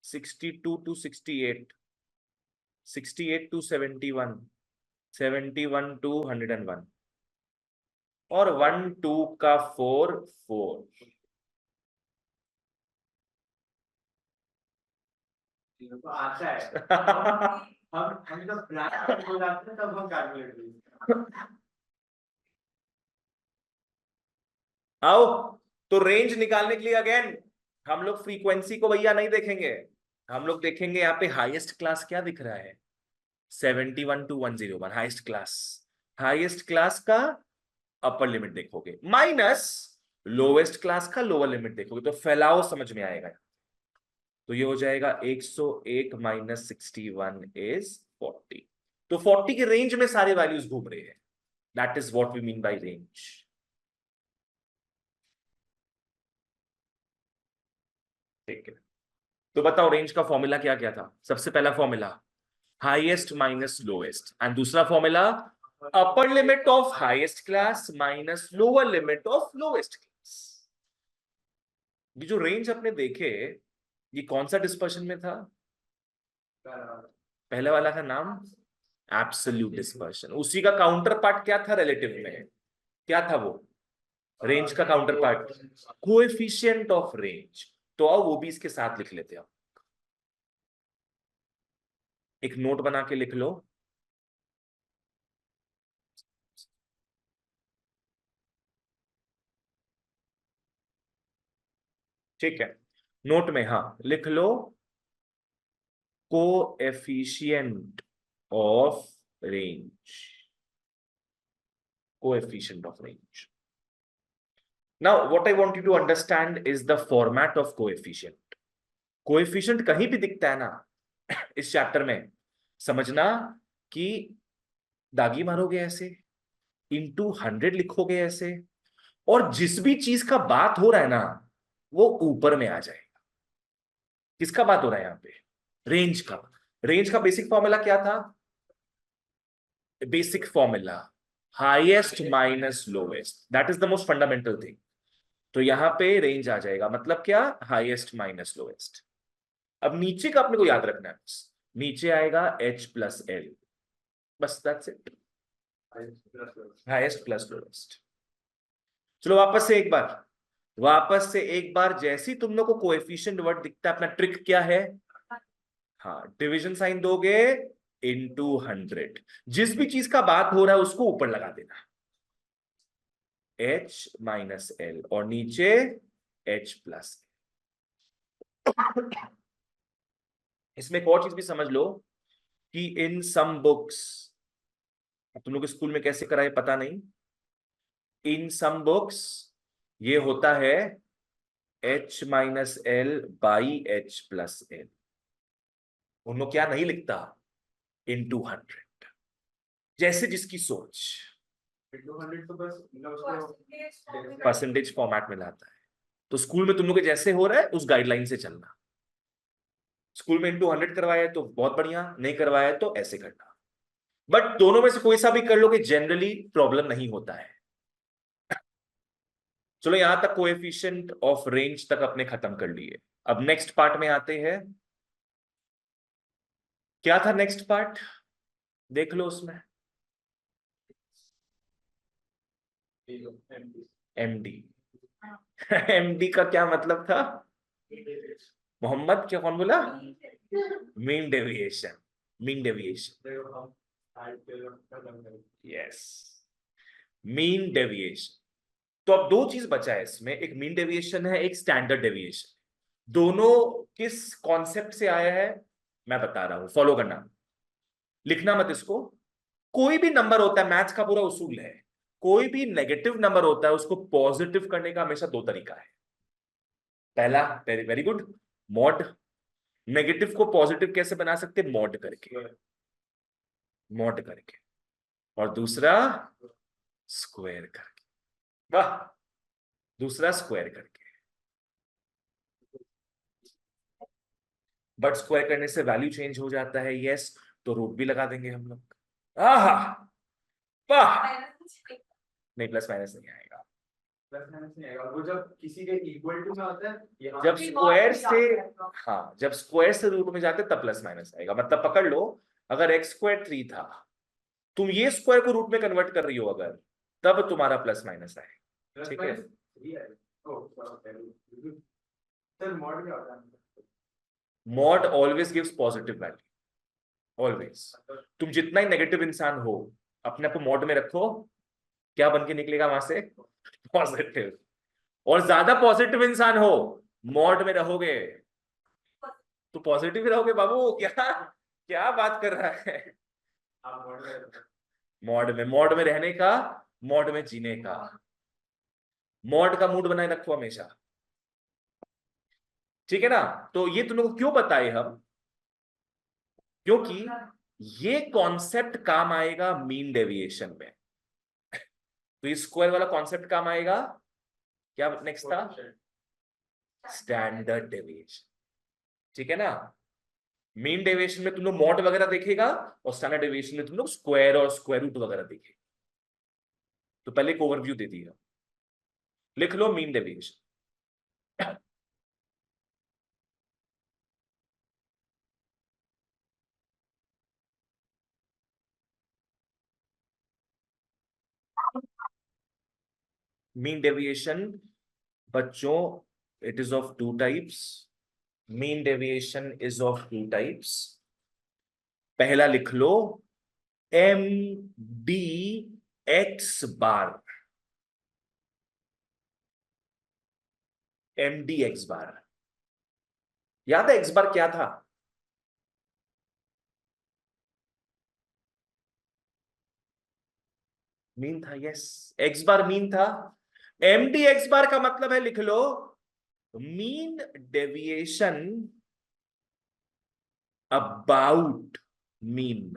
62 to 68, 68 to 71, 71 to 101 और 1 2 का 4 4।
तो आता है हम जब ब्लैक हो जाते हैं तब हम कैलकुलेट करते हैं।
आओ, तो रेंज निकालने के लिए अगेन हम लोग फ्रीक्वेंसी को भैया नहीं देखेंगे, हम लोग देखेंगे यहाँ पे हाईएस्ट क्लास क्या दिख रहा है, 71 to 101 highest class. Highest class का अपर लिमिट देखोगे माइनस लोवेस्ट क्लास का लोअर लिमिट देखोगे, तो फैलाव समझ में आएगा। तो ये हो जाएगा 101 - 61 is 40। तो 40 के रेंज में सारे वैल्यूज घूम रहे हैं। That is what we mean by range. ठीक है, तो बताओ रेंज का फॉर्मूला क्या क्या था? सबसे पहला formula highest minus lowest, and दूसरा formula upper limit of highest class minus lower limit of lowest class. ये जो रेंज अपने देखे, ये कौन सा डिस्पर्शन में था? पहले वाला का नाम एब्सोल्यूट डिस्पर्शन। उसी का काउंटर पार्ट क्या था रिलेटिव में? क्या था वो? रेंज का counter part coefficient of range. तो आओ वो भी इसके साथ लिख लेते हैं। एक नोट बना के लिख लो, ठीक है। नोट में हाँ लिख लो coefficient of range, coefficient of range. Now what I want you to understand is the format of coefficient. Coefficient कहीं भी दिखता है ना, इस चैप्टर में समझना कि दागी मारोगे ऐसे, इंटू 100 लिखोगे ऐसे, और जिस भी चीज का बात हो रहा है ना वो ऊपर में आ जाएगा। किसका बात हो रहा है यहाँ पे? रेंज का। रेंज का बेसिक फॉर्मूला क्या था? Basic formula highest minus lowest, that is the most fundamental thing. तो यहां पे रेंज आ जाएगा, मतलब क्या? Highest minus lowest. अब नीचे का अपने को याद रखना है, बस नीचे आएगा H प्लस L, बस that's it, highest plus lowest. चलो वापस से एक बार जैसे ही तुम लोग को कोएफिशिएंट वर्ड दिखता है, अपना ट्रिक क्या है? हाँ, डिवीजन साइन दोगे, इनटू 100। जिस भी चीज का बात हो रहा है उसको ऊपर लगा देना, H माइनस L, और नीचे H प्लस। इसमें एक और चीज भी समझ लो कि इन सम बुक्स, तुम लोग स्कूल में कैसे कराए पता नहीं, इन सम बुक्स ये होता है H minus L by H plus L। उन लोग क्या नहीं लिखता? इनटू 100, जैसे जिसकी सोच।
इंटू 100 तो बस मतलब
परसेंटेज फॉर्मेट में लाता है। तो स्कूल में तुम लोग के जैसे हो रहा है उस गाइडलाइन से चलना। स्कूल में इंटू 100 करवाया है तो बहुत बढ़िया, नहीं करवाया है तो ऐसे करना। बट दोनों में से कोई सा भी कर लो कि जनरली प्रॉब्लम नहीं होता है। चलो यहां तक कोएफिशिएंट ऑफ रेंज तक अपने खत्म कर लिए। अब नेक्स्ट पार्ट में आते हैं। क्या था नेक्स्ट पार्ट? देख लो उसमें एमडी। एमडी का क्या मतलब था? मोहम्मद क्या, कौन बोला? Mean deviation. Mean deviation, yes, mean deviation. तो अब दो चीज बचा है इसमें, एक मीन डेविएशन है, एक स्टैंडर्ड डेविएशन। दोनों किस कॉन्सेप्ट से आया है मैं बता रहा हूं, फॉलो करना, लिखना मत इसको। कोई भी नंबर होता है, मैथ्स का पूरा उसूल है, कोई भी नेगेटिव नंबर होता है उसको पॉजिटिव करने का हमेशा दो तरीका है। पहला, very very good, mod. Negative को पॉजिटिव कैसे बना सकते? मॉड करके, मॉड करके। और दूसरा स्क्वायर करके। वाह, दूसरा स्क्वायर करके। बट स्क्वायर करने से वैल्यू चेंज हो जाता है, यस, तो रूट भी लगा देंगे हम लोग। आहा, वाह, नहीं प्लस माइनस नहीं आएगा।
प्लस माइनस नहीं आएगा। वो जब किसी के इक्वल टू में होता है, यहाँ
जब
भी
स्क्वायर
बहुत
से,
जाता है तो।
हाँ, जब स्क्वायर से रूट में जाते तब प्लस माइनस आएगा। मतलब पकड़ लो, अगर एक्स स्क्वायर 3 था, तुम ये स्क्वायर को रूट में कन्वर्ट कर रही हो अगर, तब तुम्हारा प्लस माइनस आएगा।
प्लस
ठीक है,
माइनस 3 आएगा। ओह सर, मॉड क्या होता है?
Mod always gives positive value, always. तुम जितना ही नेगेटिव इंसान हो, अपने आप को मॉड में रखो, क्या बन के निकलेगा वहां से? पॉजिटिव। और ज्यादा पॉजिटिव इंसान हो, मॉड में रहोगे तो पॉजिटिव ही रहोगे बाबू। क्या क्या बात कर रहा है?
आप मॉड में रहते हैं।
मॉड में रहने का, मॉड में जीने का, मॉड का मूड बनाए रखो हमेशा। ठीक है ना? तो ये तुम लोग को क्यों बताए हम? क्योंकि ये कॉन्सेप्ट काम आएगा मीन डेविएशन में। तो ये स्क्वायर वाला कॉन्सेप्ट काम आएगा। क्या नेक्स्ट था? Standard deviation. ठीक है ना? मीन डेविएशन में तुम लोग मॉड वगैरह देखेगा, और स्टैंडर्ड डेविएशन में तुम लोग स्क्वायर और स्क्वायर रूट वगैरह देखेगा। तो पहले एक ओवरव्यू दे दिया, लिख लो मीन डेविएशन। मीन डेविएशन बच्चों, it is of two types. Mean deviation is of two types. पहला लिख लो M D X bar, M D X bar. याद है एक्स बार क्या था? मीन था, यस, एक्स बार मीन था। एम डी एक्स बार का मतलब है, लिख लो, mean deviation about mean,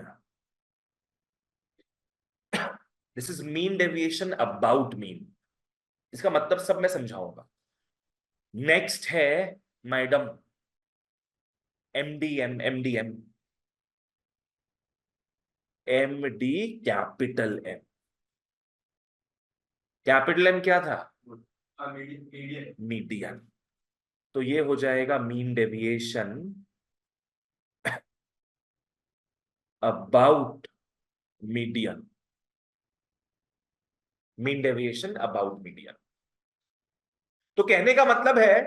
this is mean deviation about mean. इसका मतलब सब मैं समझाऊंगा। नेक्स्ट है madam MDM, MDM, MD capital M. Capital M क्या था?
मीडियन।
मीडियन। तो ये हो जाएगा mean deviation about median, mean deviation about median. तो कहने का मतलब है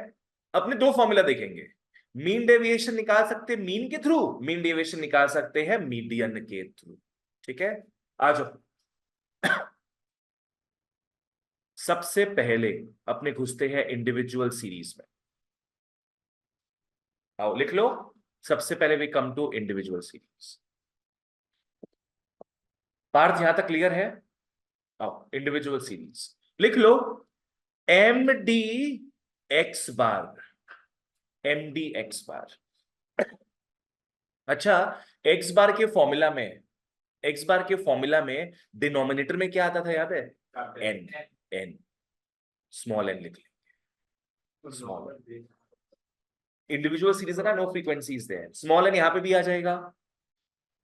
अपने दो फॉर्मूला देखेंगे, मीन डेविएशन निकाल सकते हैं मीन के थ्रू, मीन डेविएशन निकाल सकते हैं मीडियन के थ्रू। ठीक है, आ जाओ। सबसे पहले अपने घुसते हैं इंडिविजुअल सीरीज में। आओ लिख लो, सबसे पहले we come to individual series. Parth यहां तक क्लियर है? आओ इंडिविजुअल सीरीज लिख लो, M D X bar, M D X bar. अच्छा, एक्स बार के फॉर्मूला में, एक्स बार के फॉर्मूला में डिनोमिनेटर में क्या आता था याद है? एन, एन, स्मॉल एन लिख लेंगे, स्मॉल एन। इंडिविजुअल सीरीज है ना, no frequencies there, small N यहां पे भी आ जाएगा।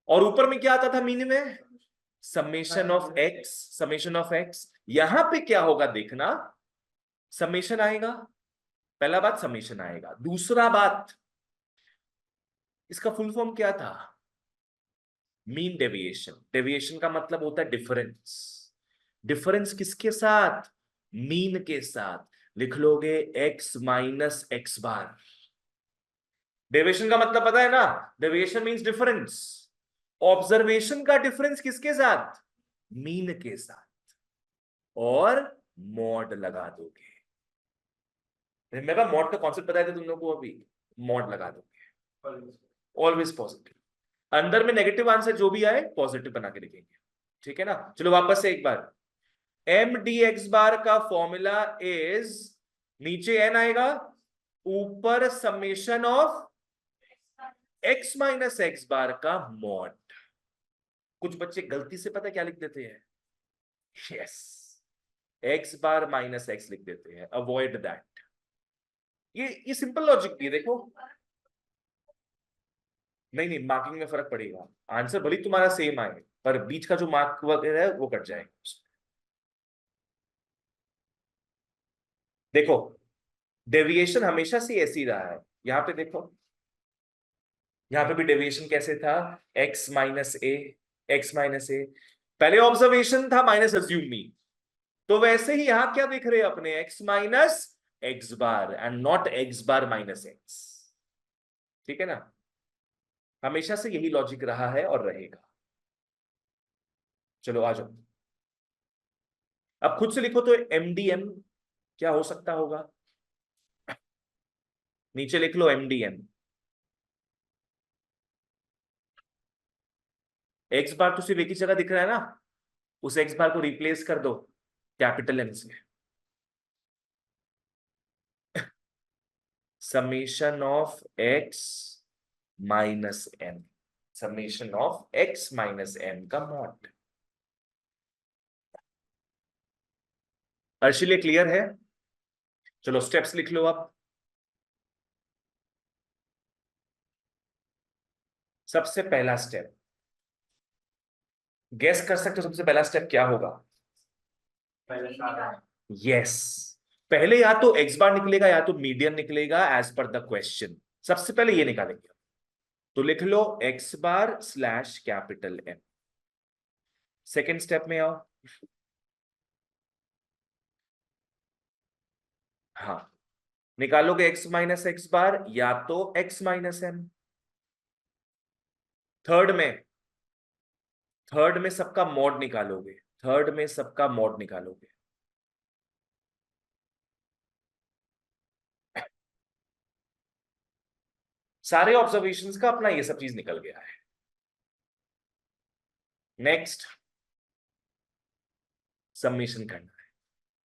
और ऊपर में क्या आता था मीन में? Summation of x, summation of x. यहां पे क्या होगा देखना, समेशन आएगा। पहला बात समेशन आएगा, दूसरा बात इसका फुल फॉर्म क्या था? Mean deviation. डेविएशन का मतलब होता है डिफरेंस। डिफरेंस किसके साथ? मीन के साथ। लिख लोगे एक्स माइनस एक्स बार। डेविएशन का मतलब पता है ना, डेविएशन मींस डिफरेंस। ऑब्जर्वेशन का डिफरेंस किसके साथ? मीन के साथ। और मॉड लगा दोगे। रिमेंबर मॉड का कॉन्सेप्ट बताया था तुम लोगों को अभी, मॉड लगा दोगे। ऑलवेज पॉजिटिव, अंदर में नेगेटिव आंसर जो भी आए पॉजिटिव बना के लिखेंगे। ठीक है ना, चलो वापस से एक बार, एम डी एक्स बार का फॉर्मूला इज, नीचे एन आएगा, ऊपर summation of X minus X bar का मॉड। कुछ बच्चे गलती से पता क्या लिख देते हैं? यस, एक्स बार माइनस एक्स लिख देते हैं, अवॉइड दैट। ये सिंपल लॉजिक भी है, देखो। नहीं नहीं, मार्किंग में फर्क पड़ेगा, आंसर भले तुम्हारा सेम आए पर बीच का जो मार्क वगैरह है वो कट जाएगा। देखो डेविएशन हमेशा से ऐसी रहा है, यहां पे देखो, यहां पे भी डेविएशन कैसे था? x माइनस ए, एक्स माइनस ए। पहले ऑब्जर्वेशन था माइनस अज्यूम मीन, तो वैसे ही यहां क्या देख रहे हैं अपने? x minus X bar and not x bar minus x. ठीक है ना, हमेशा से यही लॉजिक रहा है और रहेगा। चलो आ जाओ, अब खुद से लिखो तो एमडीएम क्या हो सकता होगा? नीचे लिख लो एमडीएम। एक्स बार तो सिर्फ एक ही जगह दिख रहा है ना, उस एक्स बार को रिप्लेस कर दो कैपिटल एम से। Summation of X minus M, summation of X minus M का मॉड। अर्शिले क्लियर है? चलो स्टेप्स लिख लो अब। सबसे पहला स्टेप, गेस कर सकते हो सबसे पहला स्टेप क्या होगा? यस, पहले या तो एक्स बार निकलेगा या तो मीडियन निकलेगा एज पर द क्वेश्चन। सबसे पहले ये निकालेंगे, तो लिख लो X bar slash capital M. Second step में आओ, हाँ निकालोगे एक्स माइनस एक्स बार या तो एक्स माइनस एम। थर्ड में, थर्ड में सबका मॉड निकालोगे, थर्ड में सबका मॉड निकालोगे। सारे ऑब्जर्वेशंस का अपना ये सब चीज निकल गया है। नेक्स्ट समेशन करना है,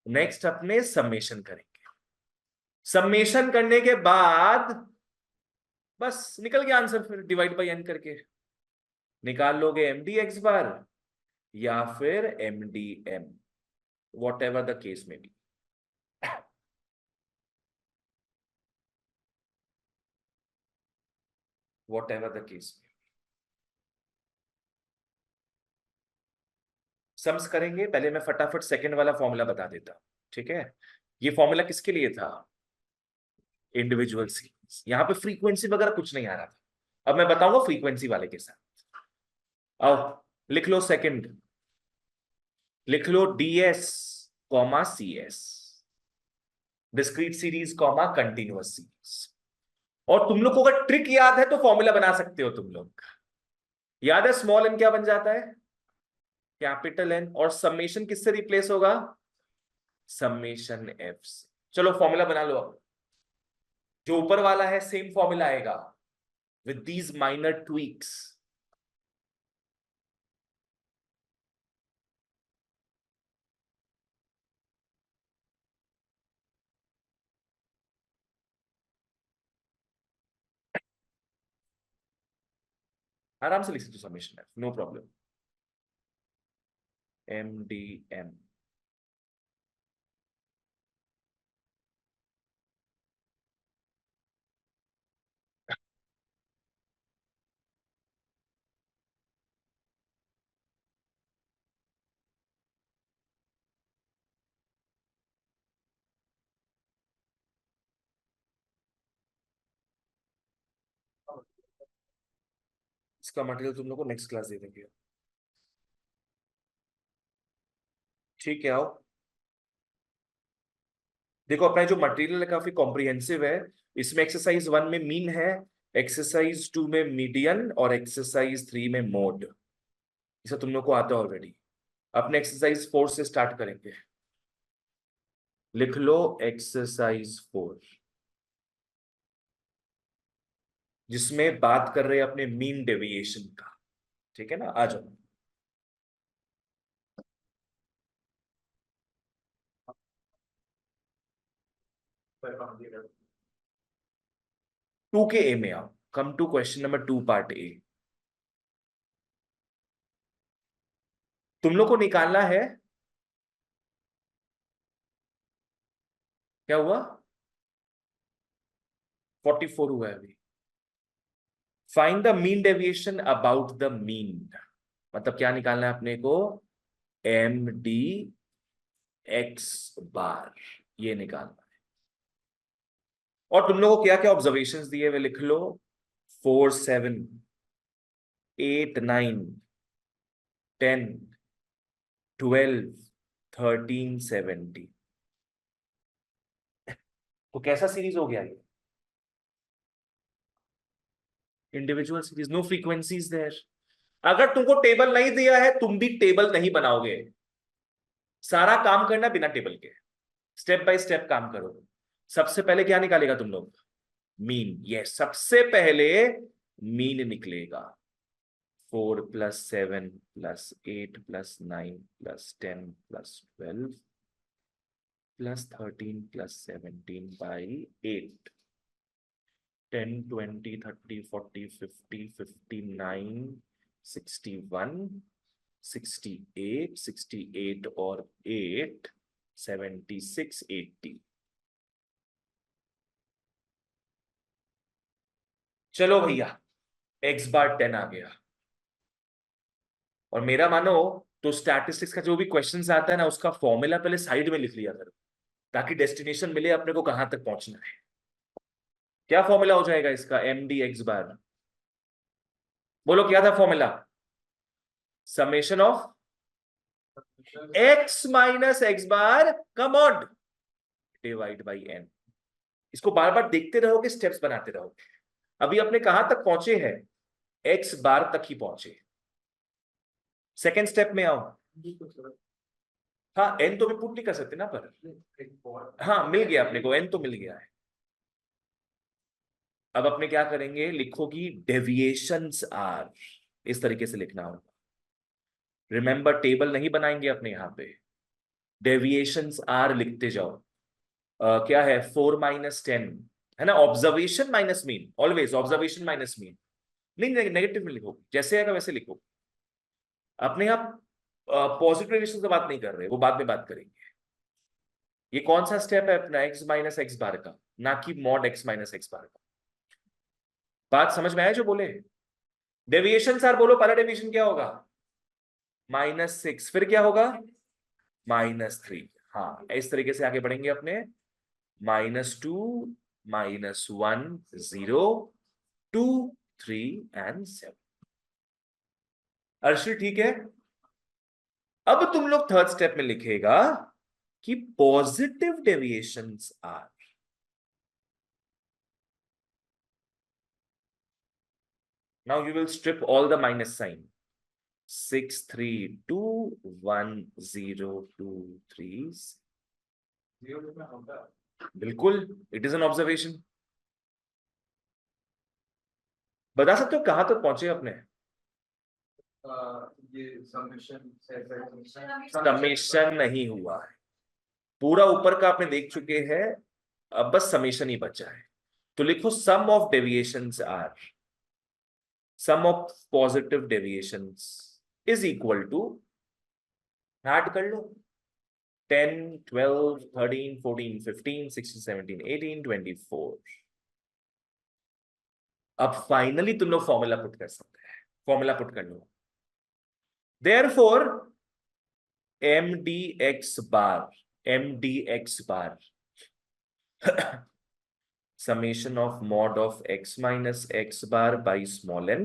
नेक्स्ट अपने समेशन करेंगे। समेशन करने के बाद बस निकल गया आंसर, फिर डिवाइड बाई एन करके निकाल लोगे एम डी एक्स बार या फिर M D M, whatever the case may be. Whatever the case में सम्स करेंगे। पहले मैं फटाफट सेकंड वाला फॉर्मूला बता देता हूं, ठीक है। ये फॉर्मूला किसके लिए था? Individual series. यहां पे फ्रीक्वेंसी वगैरह कुछ नहीं आ रहा था, अब मैं बताऊंगा फ्रीक्वेंसी वाले के साथ। आओ लिख लो सेकंड, लिख लो ds comma cs, discrete series comma continuous series. और तुम लोग को अगर ट्रिक याद है तो फॉर्मूला बना सकते हो तुम लोग। याद है स्मॉल एन क्या बन जाता है? Capital N. और समेशन किससे रिप्लेस होगा? समेशन एफ से। चलो फॉर्मूला बना लो। अब जो ऊपर वाला है सेम फॉर्मूला आएगा विद दीज माइनर ट्वीक्स। आराम से लिख सकते हो summation F, no problem. M D M इसका मटेरियल तुम लोग को नेक्स्ट क्लास दे देंगे, ठीक है। आओ देखो अपना जो मटेरियल है काफी कॉम्प्रिहेंसिव है। इसमें एक्सरसाइज 1 में मीन है, एक्सरसाइज 2 में मीडियन और एक्सरसाइज 3 में मोड। इसे तुम लोग को आता है ऑलरेडी। अपने एक्सरसाइज 4 से स्टार्ट करेंगे। लिख लो एक्सरसाइज 4, जिसमें बात कर रहे हैं अपने मीन डेविएशन का, ठीक है ना। आ जाओ।
पर
2 के ए में आओ। Come to question number 2 part A. तुम लोग को निकालना है, क्या हुआ? 44 हुआ है अभी। Find the mean deviation about the mean, मतलब क्या निकालना है अपने को? एम डी एक्स बार, ये निकालना है। और तुम लोगों को क्या क्या ऑब्जर्वेशंस दिए हुए लिख लो। 4 7 8 9 10 12 13 17। तो कैसा सीरीज हो गया ये? Individual series, no frequencies there. अगर तुमको टेबल नहीं दिया है तुम भी टेबल नहीं बनाओगे। सारा काम करना बिना टेबल के, स्टेप बाय स्टेप काम करो। सबसे पहले क्या निकालेगा तुम लोग? मीन। ये सबसे पहले मीन निकलेगा। 4 + 7 + 8 + 9 + 10 + 12 + 13 + 17 by 8। 10 20 30 40 50 59 61 68 68 और 8 76 80। चलो भैया x बार 10 आ गया। और मेरा मानो तो स्टैटिस्टिक्स का जो भी क्वेश्चंस आता है ना, उसका फॉर्मूला पहले साइड में लिख लिया करो, ताकि डेस्टिनेशन मिले अपने को कहां तक पहुंचना है। क्या फॉर्मूला हो जाएगा इसका? M D X bar. बोलो क्या था formula? Summation of x minus X bar का मॉड डिवाइड बाई n। इसको बार बार देखते रहोगे, स्टेप्स बनाते रहोगे। अभी अपने कहां तक पहुंचे हैं? x बार तक ही पहुंचे। सेकेंड स्टेप में आओ। हाँ n तो भी पुट नहीं कर सकते ना, पर हाँ मिल गया अपने को, n तो मिल गया है। अब अपने क्या करेंगे? लिखोगी डेविएशंस आर, इस तरीके से लिखना होगा। रिमेंबर टेबल नहीं बनाएंगे अपने यहां पे, डेविएशंस आर लिखते जाओ। क्या है? 4 - 10 है ना, observation minus mean, always observation minus mean. नहीं, नेगेटिव में लिखो, जैसे आएगा वैसे लिखो। अपने आप पॉजिटिव रिलेशन से बात नहीं कर रहे, वो बाद में बात करेंगे। ये कौन सा स्टेप है अपना, x माइनस एक्स बार का, ना कि mod x minus X bar का। बात समझ में आया जो बोले? डेविएशन सर बोलो, पहला डेविएशन क्या होगा? -6, फिर क्या होगा? -3। हाँ, इस तरीके से आगे बढ़ेंगे अपने। -2, -1, 0, 2, 3 एंड 7। अर्शिल ठीक है? अब तुम लोग थर्ड स्टेप में लिखेगा कि positive deviations are, now you will strip all the minus sign. 6, 3, 2, 1, 0, 2, 3।
Zero में होता है।
बिल्कुल, इट इज एन ऑब्जर्वेशन। बता सकते हो कहां तक पहुंचे अपने?
ये समेशन
समेशन नहीं हुआ है, पूरा ऊपर का आपने देख चुके हैं, अब बस समेशन ही बचा है। तो लिखो sum of deviations are, sum of positive deviations is equal to, add कर लो, 10, 12, 13, 14, 15, 16, 17, 18, 24। अब फाइनली तुम लोग फॉर्मूला पुट कर सकते हैं, फॉर्मूला पुट कर लो। Therefore mdx bar, mdx bar summation of mod of x minus x bar by small n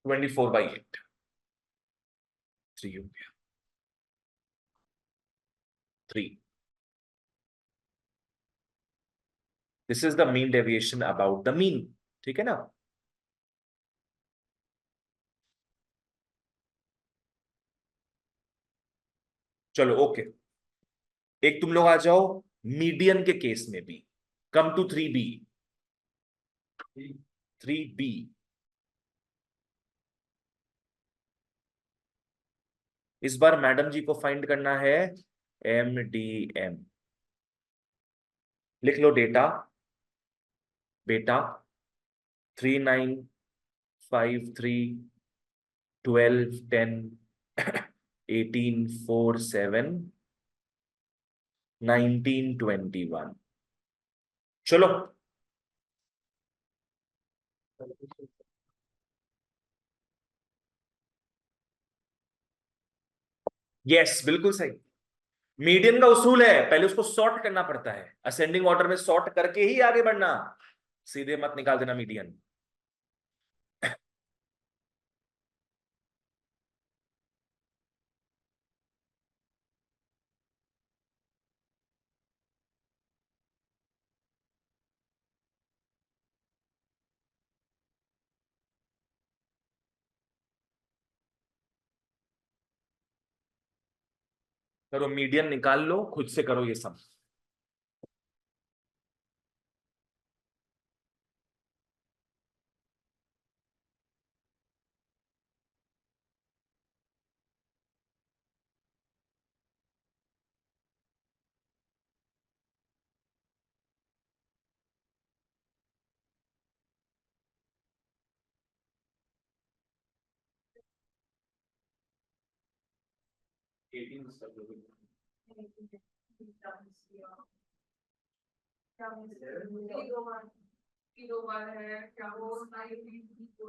24/8, 3 हो गया, 3। This is the mean deviation about the mean, ठीक है ना? चलो ओके, एक तुम लोग आ जाओ मीडियन के केस में भी। Come to 3b, 3b। इस बार मैडम जी को फाइंड करना है MDM। लिख लो डेटा बेटा, 3953 12 10 18 4 7 19 21। चलो यस, बिल्कुल सही। मीडियन का उसूल है, पहले उसको सॉर्ट करना पड़ता है, असेंडिंग ऑर्डर में सॉर्ट करके ही आगे बढ़ना, सीधे मत निकाल देना मीडियन। करो, मीडियन निकाल लो, खुद से करो ये सब।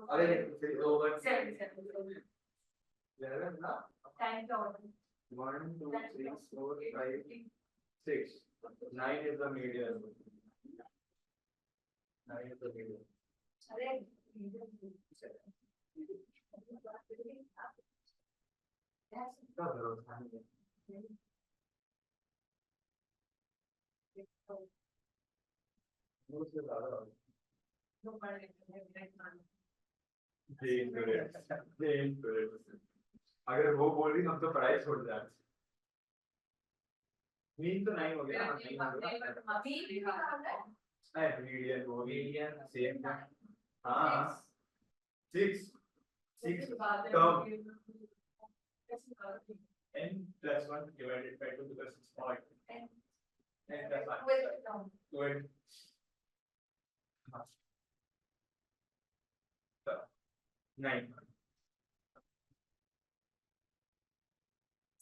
अरे फिर ओवर 11 ना, 1 2 3 4 5 6 9 is the median, 9 is the median। क्या भरोसा है? मुझसे ज्यादा अगर वो बोल रही हम तो पढ़ाई छोड़ जाते। मीन तो नहीं हो गया, नहीं मीडियन वो मीडियन सेम है। हाँ 6 कम n plus 1 divided by 2 because it's part
With
nine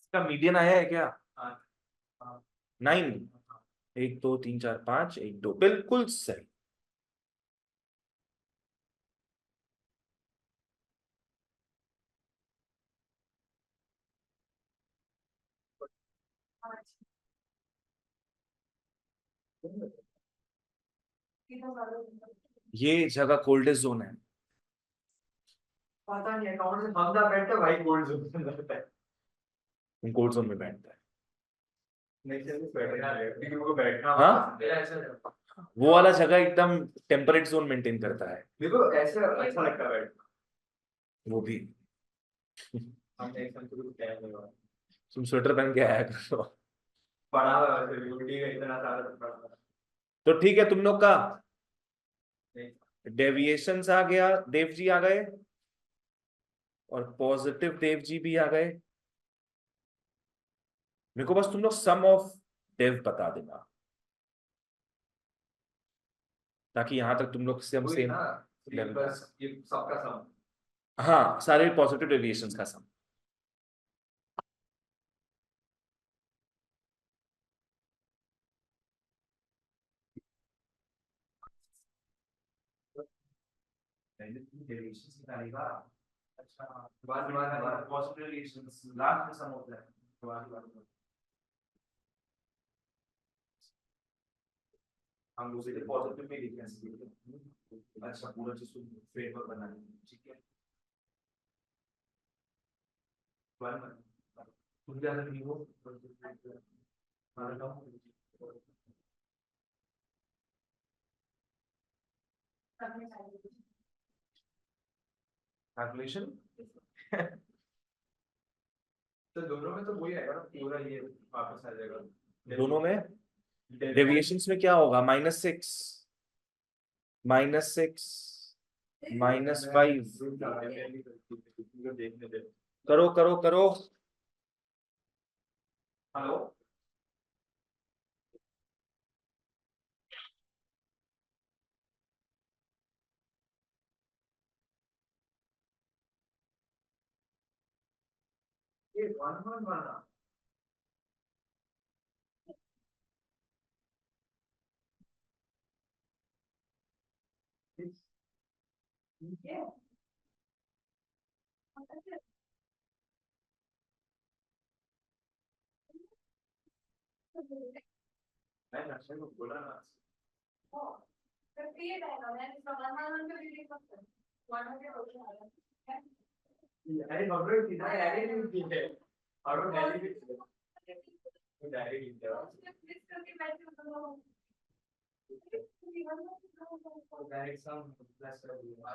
इसका मीडियन आया है क्या?
हाँ
9। 1 2 3 4 5 1 2 बिल्कुल सही। ये जगह कोल्डेस्ट जोन है।
पता नहीं अकाउंट से हम ना बैठते भाई गोल्ड जोन में रहता है
कोल्ड जोन में बैठता है।
नहीं सर बैठना है क्योंकि उनको बैठना
हाँ?
मेरा ऐसा
वो वाला जगह एकदम टेम्परेट जोन मेंटेन करता है।
देखो ऐसे अच्छा लगता है बैठना
वो भी।
हमने एक संतुलित तो क्या नहीं हुआ
तुम स्वेटर पहन के आया करो।
पढ़ा हुआ है वैसे यूटी का इतना सारा तो पढ़ा हुआ है।
तो ठीक है, तुम लोग का
नहीं
डेविएशंस आ गया, देव जी आ गए, और पॉजिटिव देव जी भी आ गए। मेरे को बस तुम लोग सम ऑफ देव बता देना, ताकि यहां तक तुम लोग से हम
वही
सेम
ना
लेवल
बस ये सबका सम
हाँ, सारे पॉजिटिव डेविएशंस का सम। डेविएशंस निकालेगा। अच्छा,
बात
पॉजिटिव डेविएशंस लास्ट में सम होता है। हम उसे पॉजिटिव में लिख सकते। अच्छा, पूरा चीज फ्रेमवर्क बनाना है, ठीक है। तुम क्या कर रही हो? कैलकुलेशन
तो दोनों में तो वही आएगा ना पूरा ये वापस आ जाएगा
दोनों में डेविएशंस में क्या होगा? -6 -6 -5।
देखने दे
करो करो करो।
हेलो ये 1 1 1 मैं नक्शे को बोला ना अरे बबरे सीधा डायरेक्ट नहीं की है और वो direct direct direct sum plus कर दिया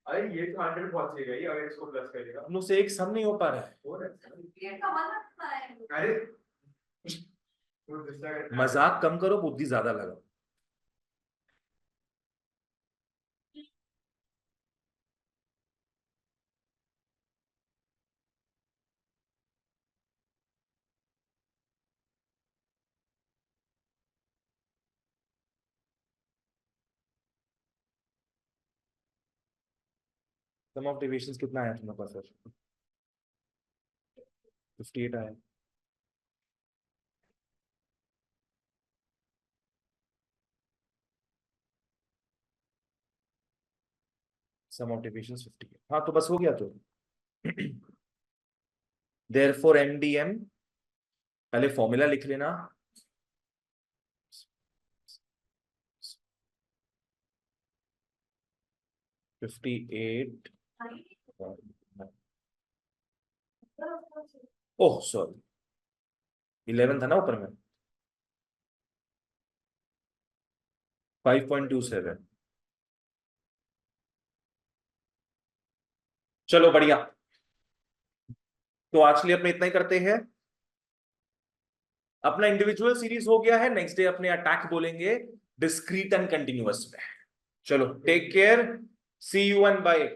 अरे ये तो 100 पहुंचेगा ही अगर इसको प्लस करेगा
हम लोग से एक सम नहीं हो पा रहा है।
हो रहा है अरे वो दूसरा
मजाक कम करो, बुद्धि ज्यादा लगाओ। सम ऑफ डेविएशंस कितना आया तुम लोग का सर? 58 आया। सम ऑफ डेविएशंस 50 है। हाँ तो बस हो गया। तो देयरफॉर MDM, पहले फॉर्मूला लिख लेना। Fifty eight. ओह सॉरी, 11 था ना ऊपर में। 5.27। चलो बढ़िया। तो आज के लिए अपने इतना ही करते हैं। अपना इंडिविजुअल सीरीज हो गया है, नेक्स्ट डे अपने अटैक बोलेंगे डिस्क्रीट एंड कंटिन्यूअस में। चलो take care, see you and bye.